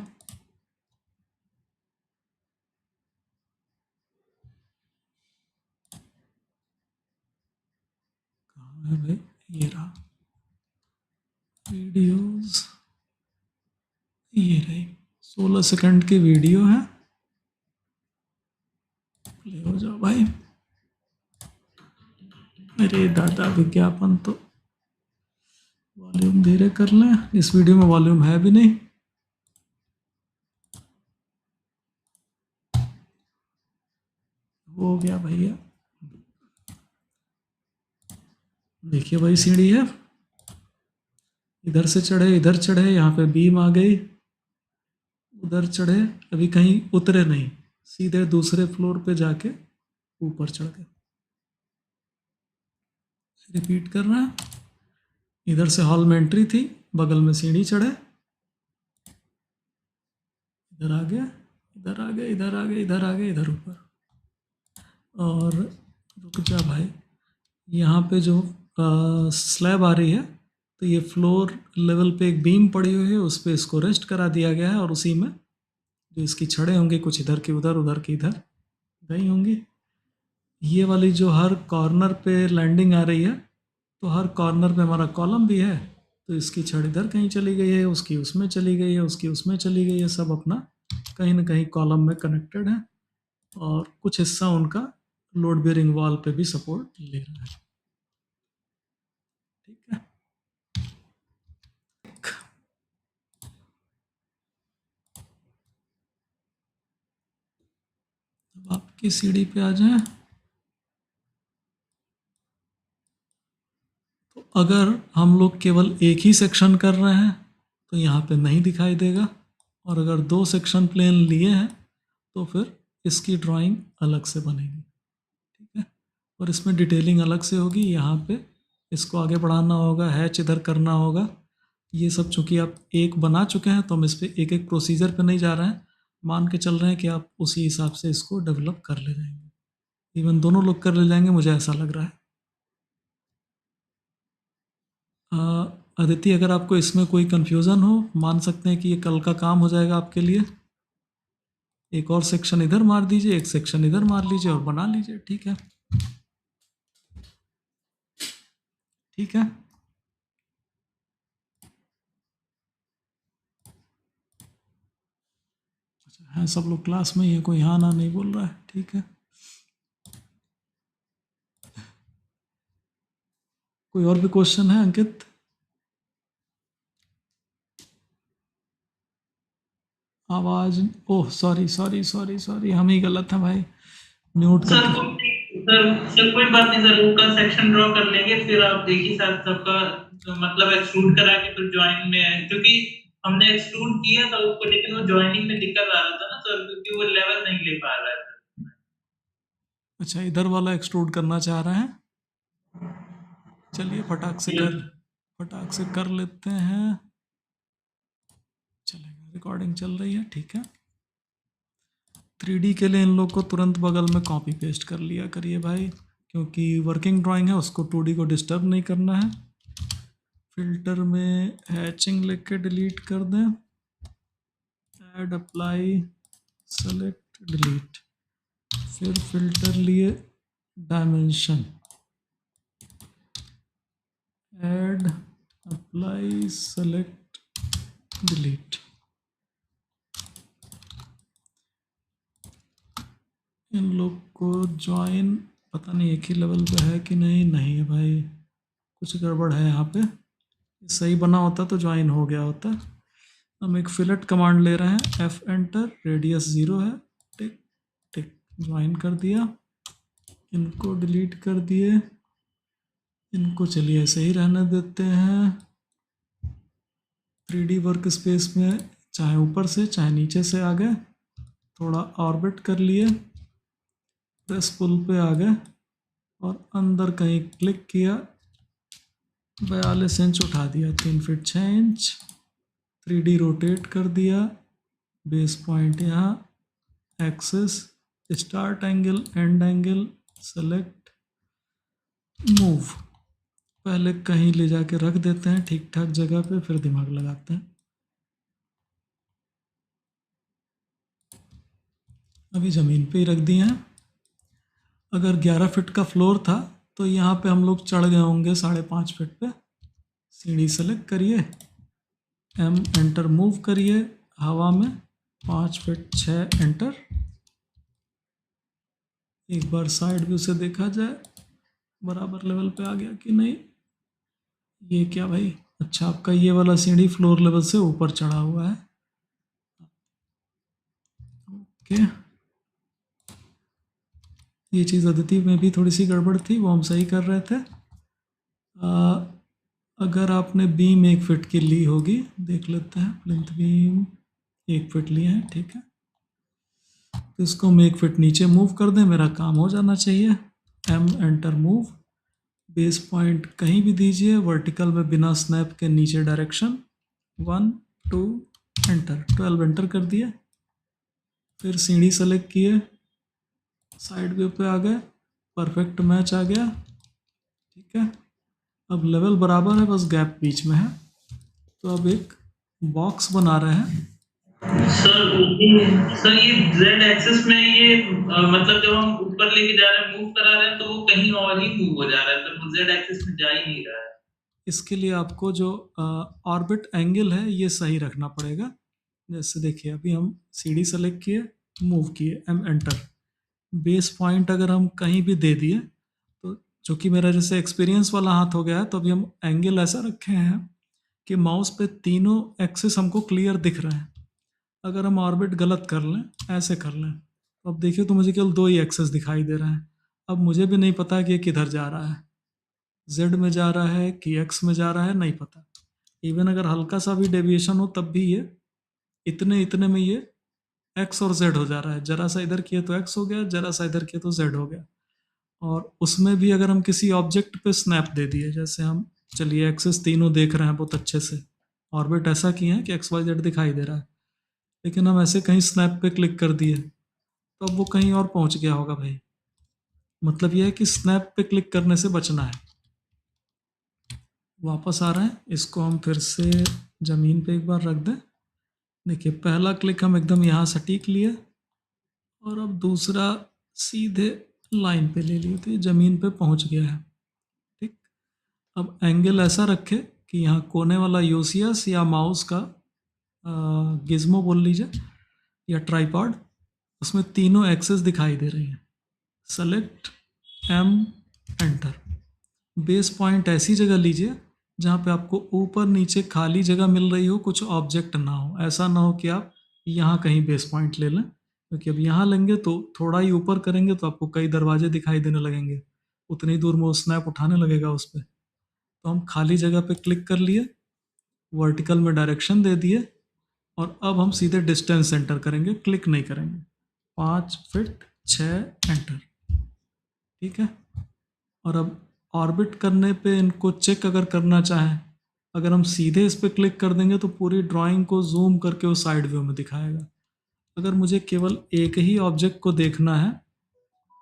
कहाँ है भाई, ये रहा वीडियोस, ये रही 16 सेकंड की वीडियो है, प्ले हो जाओ भाई। अरे दादा, विज्ञापन तो वॉल्यूम धीरे कर लें, इस वीडियो में वॉल्यूम है भी नहीं। हो गया भैया, देखिए भाई सीढ़ी है, इधर से चढ़े इधर चढ़े, यहाँ पे बीम आ गई, उधर चढ़े, अभी कहीं उतरे नहीं, सीधे दूसरे फ्लोर पे जाके ऊपर चढ़ गए। रिपीट कर रहा है, इधर से हॉल में एंट्री थी, बगल में सीढ़ी चढ़े, इधर आ गया, इधर आ गए, इधर आ गए, इधर आ गए, इधर ऊपर। और रुक जा भाई, यहाँ पे जो स्लैब आ रही है, तो ये फ्लोर लेवल पे एक बीम पड़ी हुई है, उस पर इसको रेस्ट करा दिया गया है, और उसी में जो इसकी छड़ें होंगी, कुछ इधर की उधर, उधर की इधर गई होंगी। ये वाली जो हर कॉर्नर पे लैंडिंग आ रही है, तो हर कॉर्नर पे हमारा कॉलम भी है, तो इसकी छड़ इधर कहीं चली गई है, उसकी उसमें चली गई है, उसकी उसमें चली गई है, सब अपना कहीं ना कहीं कॉलम में कनेक्टेड है, और कुछ हिस्सा उनका लोड बेयरिंग वॉल पे भी सपोर्ट ले रहा है। ठीक है, अब आपकी सीढ़ी पे आ जाए, तो अगर हम लोग केवल एक ही सेक्शन कर रहे हैं तो यहाँ पे नहीं दिखाई देगा, और अगर 2 सेक्शन प्लेन लिए हैं तो फिर इसकी ड्राइंग अलग से बनेगी। ठीक है, और इसमें डिटेलिंग अलग से होगी, यहाँ पे इसको आगे बढ़ाना होगा, हैच इधर करना होगा, ये सब चूँकि आप एक बना चुके हैं तो हम इस पर एक एक प्रोसीजर पे नहीं जा रहे हैं, मान के चल रहे हैं कि आप उसी हिसाब से इसको डेवलप कर ले जाएंगे। इवन दोनों लोग कर ले जाएंगे, मुझे ऐसा लग रहा है। अदिति, अगर आपको इसमें कोई कन्फ्यूज़न हो, मान सकते हैं कि ये कल का काम हो जाएगा आपके लिए। एक और सेक्शन इधर मार दीजिए, एक सेक्शन इधर मार लीजिए और बना लीजिए। ठीक है, ठीक है, अच्छा है, सब लोग क्लास में ही है, कोई हाँ ना नहीं बोल रहा है। ठीक है, कोई और भी क्वेश्चन है अंकित? आवाज, oh sorry sorry sorry sorry, हम ही गलत है भाई, म्यूट सर करके। सर कोई बात नहीं सर, वो का सेक्शन ड्रॉ कर लेंगे, फिर आप देखिए सर सबका मतलब एक्सट्रूड करा के फिर ज्वाइन में, क्योंकि हमने एक्सट्रूड किया था उसको, लेकिन वो ज्वाइनिंग में दिक्कत आ रहा था ना सर, क्योंकि वो लेवल नहीं ले पा रहा है। अच्छा, इधर वाला एक्सट्रूड करना चाह रहे हैं, चलिए फटाक से कर लेते हैं, चलेगा। रिकॉर्डिंग चल रही है, ठीक है। 3D के लिए इन लोग को तुरंत बगल में कॉपी पेस्ट कर लिया करिए भाई, क्योंकि वर्किंग ड्राइंग है, उसको 2D को डिस्टर्ब नहीं करना है। फिल्टर में हैचिंग लिख के डिलीट कर दें, ऐड, अप्लाई, सेलेक्ट, डिलीट। फिर फिल्टर लिए dimension, add, apply, select, delete. इन लोग को ज्वाइन पता नहीं एक ही लेवल पे है कि नहीं, नहीं है भाई, कुछ गड़बड़ है यहाँ पे। सही बना होता तो ज्वाइन हो गया होता। हम एक फिलेट कमांड ले रहे हैं, एफ एंटर, रेडियस 0 है, टिक टिक, ज्वाइन कर दिया। इनको डिलीट कर दिए, इनको चलिए ऐसे ही रहने देते हैं। 3D वर्क स्पेस में चाहे ऊपर से चाहे नीचे से आ गए, थोड़ा ऑर्बिट कर लिए, प्रेस पुल पे आ गए और अंदर कहीं क्लिक किया, 42 इंच उठा दिया, 3 फीट 6 इंच। 3D रोटेट कर दिया, बेस पॉइंट यहाँ, axis, start angle, and angle, select, move. पहले कहीं ले जाके रख देते हैं ठीक ठाक जगह पे, फिर दिमाग लगाते हैं। अभी ज़मीन पे ही रख दिए हैं। अगर 11 फीट का फ्लोर था तो यहाँ पे हम लोग चढ़ गए होंगे 5.5 फीट पे। सीढ़ी सेलेक्ट करिए, एम एंटर, मूव करिए हवा में 5 फीट 6 एंटर। एक बार साइड व्यू से देखा जाए बराबर लेवल पे आ गया कि नहीं। ये क्या भाई, अच्छा आपका ये वाला सीढ़ी फ्लोर लेवल से ऊपर चढ़ा हुआ है, ओके। ये चीज़ अदिति में भी थोड़ी सी गड़बड़ थी, वो हम सही कर रहे थे। अगर आपने बीम 1 फीट की ली होगी, देख लेते हैं, प्लिंथ बीम 1 फीट लिए हैं, ठीक है। तो इसको हम 1 फीट नीचे मूव कर दें, मेरा काम हो जाना चाहिए। M enter, move, base point कहीं भी दीजिए, वर्टिकल में बिना स्नैप के नीचे डायरेक्शन, 1 2 एंटर, 12 एंटर कर दिया। फिर सीढ़ी सेलेक्ट किए, साइड व्यू पे आ गए, परफेक्ट मैच आ गया, ठीक है। अब लेवल बराबर है, बस गैप बीच में है। तो अब एक बॉक्स बना रहे हैं। सर ये z एक्सिस में ये मतलब जब हम ऊपर लेके जा रहे हैं, मूव करा रहे हैं, तो वो कहीं और ही मूव हो जा रहा है, सर वो z एक्सिस में जा ही नहीं रहा है। इसके लिए आपको जो ऑर्बिट एंगल है ये सही रखना पड़ेगा। जैसे देखिए अभी हम सीढ़ी सेलेक्ट किए, मूव किए, एम एंटर, बेस पॉइंट अगर हम कहीं भी दे दिए तो, जो कि मेरा जैसे एक्सपीरियंस वाला हाथ हो गया है, तो अभी हम एंगल ऐसा रखे हैं कि माउस पे तीनों एक्सिस हमको क्लियर दिख रहे हैं। अगर हम ऑर्बिट गलत कर लें, ऐसे कर लें, तो अब देखिए तो मुझे केवल 2 ही एक्सेस दिखाई दे रहे हैं। अब मुझे भी नहीं पता कि ये किधर जा रहा है, जेड में जा रहा है कि एक्स में जा रहा है, नहीं पता। इवन अगर हल्का सा भी डेविएशन हो तब भी ये इतने इतने में ये एक्स और जेड हो जा रहा है। जरा सा इधर किए तो एक्स हो गया, जरा सा इधर किए तो जेड हो गया। और उसमें भी अगर हम किसी ऑब्जेक्ट पे स्नैप दे दिए, जैसे हम चलिए एक्सेस तीनों देख रहे हैं बहुत अच्छे से, ऑर्बिट ऐसा किए हैं कि एक्स वाई जेड दिखाई दे रहा है, लेकिन हम ऐसे कहीं स्नैप पे क्लिक कर दिए तो अब वो कहीं और पहुंच गया होगा भाई। मतलब यह है कि स्नैप पे क्लिक करने से बचना है। वापस आ रहे हैं, इसको हम फिर से ज़मीन पे एक बार रख दें। देखिए पहला क्लिक हम एकदम यहाँ सटीक लिए और अब दूसरा सीधे लाइन पे ले लिए, तो ये ज़मीन पे पहुँच गया है, ठीक। अब एंगल ऐसा रखे कि यहाँ कोने वाला यूसियस या माउस का गिज्मो बोल लीजिए या ट्राइपॉड, उसमें तीनों एक्सेस दिखाई दे रही हैं। Select, M enter, base point ऐसी जगह लीजिए जहाँ पे आपको ऊपर नीचे खाली जगह मिल रही हो, कुछ ऑब्जेक्ट ना हो। ऐसा ना हो कि आप यहाँ कहीं बेस पॉइंट ले लें, क्योंकि अब यहाँ लेंगे तो थोड़ा ही ऊपर करेंगे तो आपको कई दरवाजे दिखाई देने लगेंगे, उतनी दूर में वो स्नैप उठाने लगेगा उस पर। तो हम खाली जगह पे क्लिक कर लिए, वर्टिकल में डायरेक्शन दे दिए और अब हम सीधे डिस्टेंस एंटर करेंगे, क्लिक नहीं करेंगे। 5 फीट 6 एंटर, ठीक है। और अब ऑर्बिट करने पे इनको चेक अगर करना चाहें अगर हम सीधे इस पर क्लिक कर देंगे तो पूरी ड्राइंग को जूम करके वो साइड व्यू में दिखाएगा। अगर मुझे केवल एक ही ऑब्जेक्ट को देखना है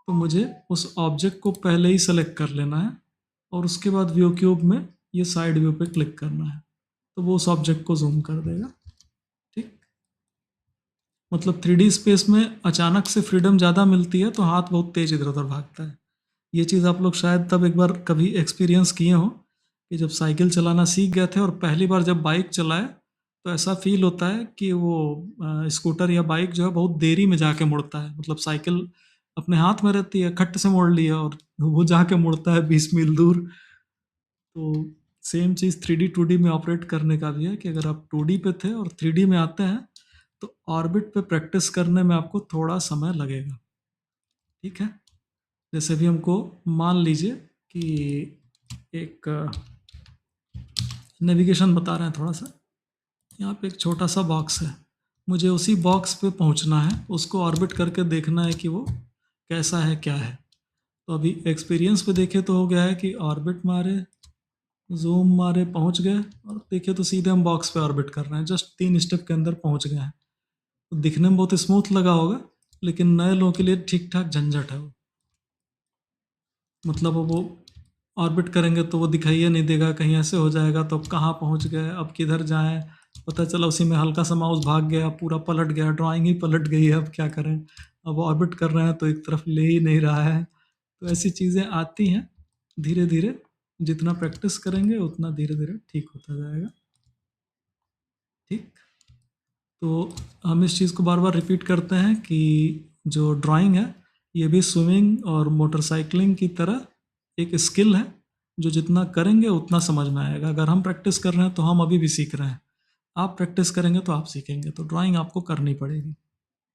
तो मुझे उस ऑब्जेक्ट को पहले ही सेलेक्ट कर लेना है और उसके बाद व्यू क्यूब में ये साइड व्यू पे क्लिक करना है, तो वो उस ऑब्जेक्ट को जूम कर देगा। ठीक, मतलब 3D स्पेस में अचानक से फ्रीडम ज़्यादा मिलती है तो हाथ बहुत तेज इधर उधर भागता है। ये चीज़ आप लोग शायद तब एक बार कभी एक्सपीरियंस किए हो कि जब साइकिल चलाना सीख गए थे और पहली बार जब बाइक चलाए तो ऐसा फील होता है कि वो स्कूटर या बाइक जो है बहुत देरी में जाके मुड़ता है। मतलब साइकिल अपने हाथ में रहती है, खट से मोड़ लिया और वो जाके मुड़ता है 20 मील दूर। तो सेम चीज़ 3D 2D में ऑपरेट करने का भी है कि अगर आप 2D पे थे और 3D में आते हैं तो ऑर्बिट पे प्रैक्टिस करने में आपको थोड़ा समय लगेगा। ठीक है, जैसे भी हमको मान लीजिए कि एक नेविगेशन बता रहे हैं थोड़ा सा, यहाँ पे एक छोटा सा बॉक्स है, मुझे उसी बॉक्स पे पहुँचना है, उसको ऑर्बिट करके देखना है कि वो कैसा है क्या है। तो अभी एक्सपीरियंस पे देखे तो हो गया है कि ऑर्बिट मारे, जूम मारे, पहुँच गए, और देखे तो सीधे हम बॉक्स पे ऑर्बिट कर रहे हैं, जस्ट 3 स्टेप के अंदर पहुँच गए हैं। तो दिखने में बहुत स्मूथ लगा होगा, लेकिन नए लोगों के लिए ठीक ठाक झंझट है वो। मतलब वो ऑर्बिट करेंगे तो वो दिखाइए नहीं देगा, कहीं ऐसे हो जाएगा तो अब कहाँ पहुँच गए, अब किधर जाएं, पता चला उसी में हल्का सा माउस भाग गया, पूरा पलट गया, ड्राइंग ही पलट गई है, अब क्या करें। अब ऑर्बिट कर रहे हैं तो एक तरफ ले ही नहीं रहा है। तो ऐसी चीज़ें आती हैं, धीरे धीरे जितना प्रैक्टिस करेंगे उतना धीरे धीरे ठीक होता जाएगा। ठीक, तो हम इस चीज़ को बार बार रिपीट करते हैं कि जो ड्राइंग है ये भी स्विमिंग और मोटरसाइकिलिंग की तरह एक स्किल है, जो जितना करेंगे उतना समझ में आएगा। अगर हम प्रैक्टिस कर रहे हैं तो हम अभी भी सीख रहे हैं, आप प्रैक्टिस करेंगे तो आप सीखेंगे। तो ड्राइंग आपको करनी पड़ेगी।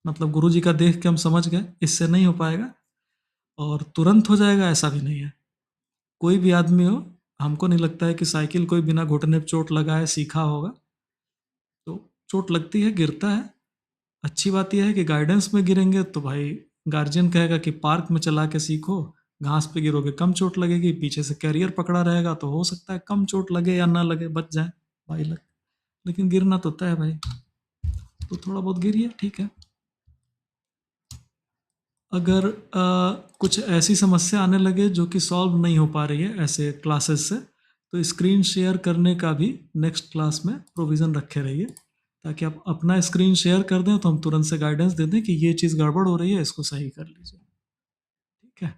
मतलब गुरुजी का देख के हम समझ गए, इससे नहीं हो पाएगा और तुरंत हो जाएगा ऐसा भी नहीं है। कोई भी आदमी हो, हमको नहीं लगता है कि साइकिल कोई बिना घुटने पे चोट लगाए सीखा होगा। तो चोट लगती है, गिरता है। अच्छी बात यह है कि गाइडेंस में गिरेंगे तो भाई गार्जियन कहेगा कि पार्क में चला के सीखो, घास पे गिरोगे कम चोट लगेगी, पीछे से कैरियर पकड़ा रहेगा तो हो सकता है कम चोट लगे या ना लगे, बच जाए भाई लग। लेकिन गिरना तो तय है भाई, तो थोड़ा बहुत गिरिए, ठीक है। अगर कुछ ऐसी समस्या आने लगे जो कि सॉल्व नहीं हो पा रही है ऐसे क्लासेस से, तो स्क्रीन शेयर करने का भी नेक्स्ट क्लास में प्रोविज़न रखे रहिए, ताकि आप अपना स्क्रीन शेयर कर दें तो हम तुरंत से गाइडेंस दे दें कि ये चीज़ गड़बड़ हो रही है, इसको सही कर लीजिए। ठीक है,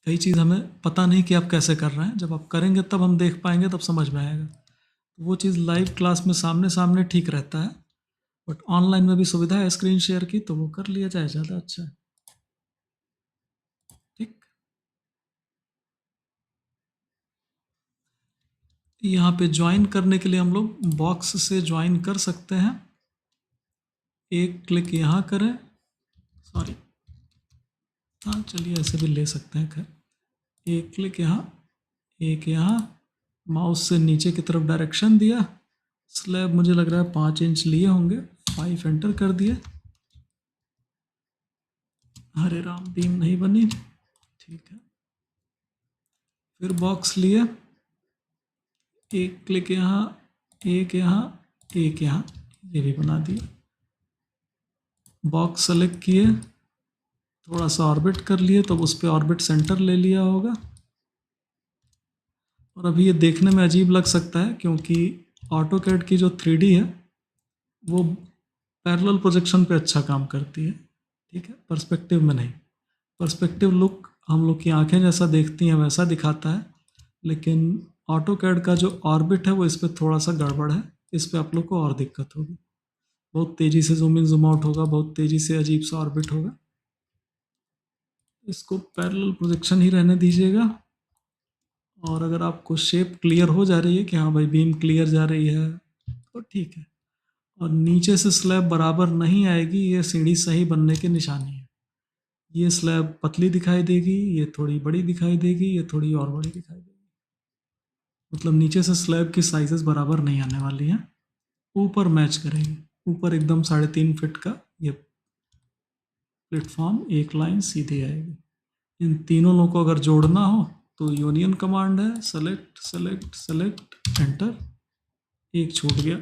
कई चीज़ हमें पता नहीं कि आप कैसे कर रहे हैं, जब आप करेंगे तब हम देख पाएंगे, तब समझ में आएगा। वो चीज़ लाइव क्लास में सामने सामने ठीक रहता है, बट ऑनलाइन में भी सुविधा है स्क्रीन शेयर की, तो वो कर लिया जाए, ज़्यादा अच्छा है। ठीक, यहाँ पे ज्वाइन करने के लिए हम लोग बॉक्स से ज्वाइन कर सकते हैं। एक क्लिक यहाँ करें, सॉरी, हाँ चलिए ऐसे भी ले सकते हैं। खैर, एक क्लिक यहाँ, एक यहाँ, माउस से नीचे की तरफ डायरेक्शन दिया, स्लैब मुझे लग रहा है 5 इंच लिए होंगे, 5 एंटर कर दिए। हरे राम, बीम नहीं बनी, ठीक है। फिर बॉक्स लिए, एक क्लिक यहाँ, एक यहाँ, एक यहाँ, ये भी बना दिया। बॉक्स सेलेक्ट किए, थोड़ा सा ऑर्बिट कर लिए तो उस पर ऑर्बिट सेंटर ले लिया होगा। और अभी ये देखने में अजीब लग सकता है क्योंकि ऑटोकैड की जो 3D है वो पैरेलल प्रोजेक्शन पे अच्छा काम करती है, ठीक है, पर्सपेक्टिव में नहीं। पर्सपेक्टिव लुक हम लोग की आंखें जैसा देखती हैं वैसा दिखाता है, लेकिन ऑटोकैड का जो ऑर्बिट है वो इस पर थोड़ा सा गड़बड़ है, इस पर आप लोग को और दिक्कत होगी। बहुत तेज़ी से जूम इन जूम आउट होगा, बहुत तेज़ी से अजीब सा ऑर्बिट होगा। इसको पैरेलल प्रोजेक्शन ही रहने दीजिएगा। और अगर आपको शेप क्लियर हो जा रही है कि हाँ भाई बीम क्लियर जा रही है तो ठीक है। और नीचे से स्लैब बराबर नहीं आएगी, ये सीढ़ी सही बनने की निशानी है। ये स्लैब पतली दिखाई देगी, ये थोड़ी बड़ी दिखाई देगी, ये थोड़ी और बड़ी दिखाई देगी। मतलब नीचे से स्लैब की साइजेस बराबर नहीं आने वाली हैं, ऊपर मैच करेंगे। ऊपर एकदम 3.5 फीट का ये प्लेटफॉर्म, एक लाइन सीधी आएगी। इन तीनों लोगों को अगर जोड़ना हो तो यूनियन कमांड है, सेलेक्ट सेलेक्ट सेलेक्ट एंटर, एक छूट गया,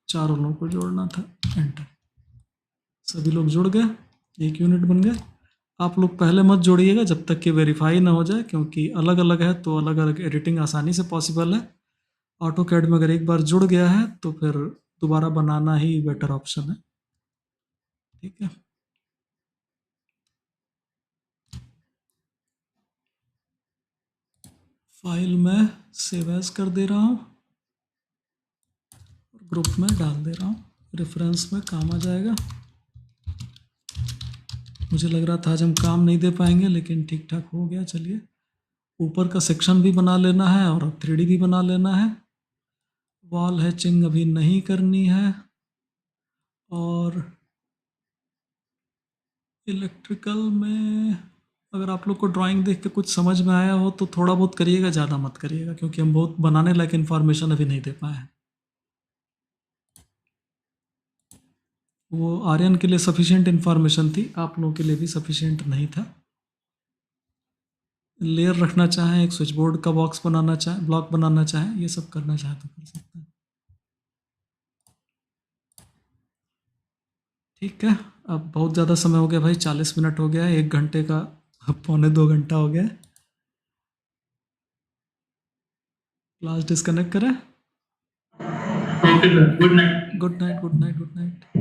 चारों लोगों को जोड़ना था, एंटर, सभी लोग जुड़ गए, एक यूनिट बन गया। आप लोग पहले मत जोड़िएगा जब तक कि वेरीफाई ना हो जाए, क्योंकि अलग अलग है तो अलग अलग एडिटिंग आसानी से पॉसिबल है। ऑटोकैड में अगर एक बार जुड़ गया है तो फिर दोबारा बनाना ही बेटर ऑप्शन है, ठीक है। फाइल में सेव एज कर दे रहा हूँ, ग्रुप में डाल दे रहा हूँ, रेफरेंस में काम आ जाएगा। मुझे लग रहा था आज हम काम नहीं दे पाएंगे, लेकिन ठीक ठाक हो गया। चलिए, ऊपर का सेक्शन भी बना लेना है और 3D भी बना लेना है। वॉल हैचिंग अभी नहीं करनी है, और इलेक्ट्रिकल में अगर आप लोग को ड्राइंग देख के कुछ समझ में आया हो तो थोड़ा बहुत करिएगा, ज़्यादा मत करिएगा, क्योंकि हम बहुत बनाने लायक इन्फॉर्मेशन अभी नहीं दे पाए हैं। वो आर्यन के लिए सफिशिएंट इन्फॉर्मेशन थी, आप लोगों के लिए भी सफिशिएंट नहीं था। लेयर रखना चाहें, एक स्विच बोर्ड का बॉक्स बनाना चाहें, ब्लॉक बनाना चाहें, ये सब करना चाहें तो कर सकते हैं, ठीक है। अब बहुत ज़्यादा समय हो गया भाई, 40 मिनट हो गया है, 1 घंटे का पौने 2 घंटा हो गया है। क्लास डिस्कनेक्ट करें। Okay sir, good night. Good night, good night, good night.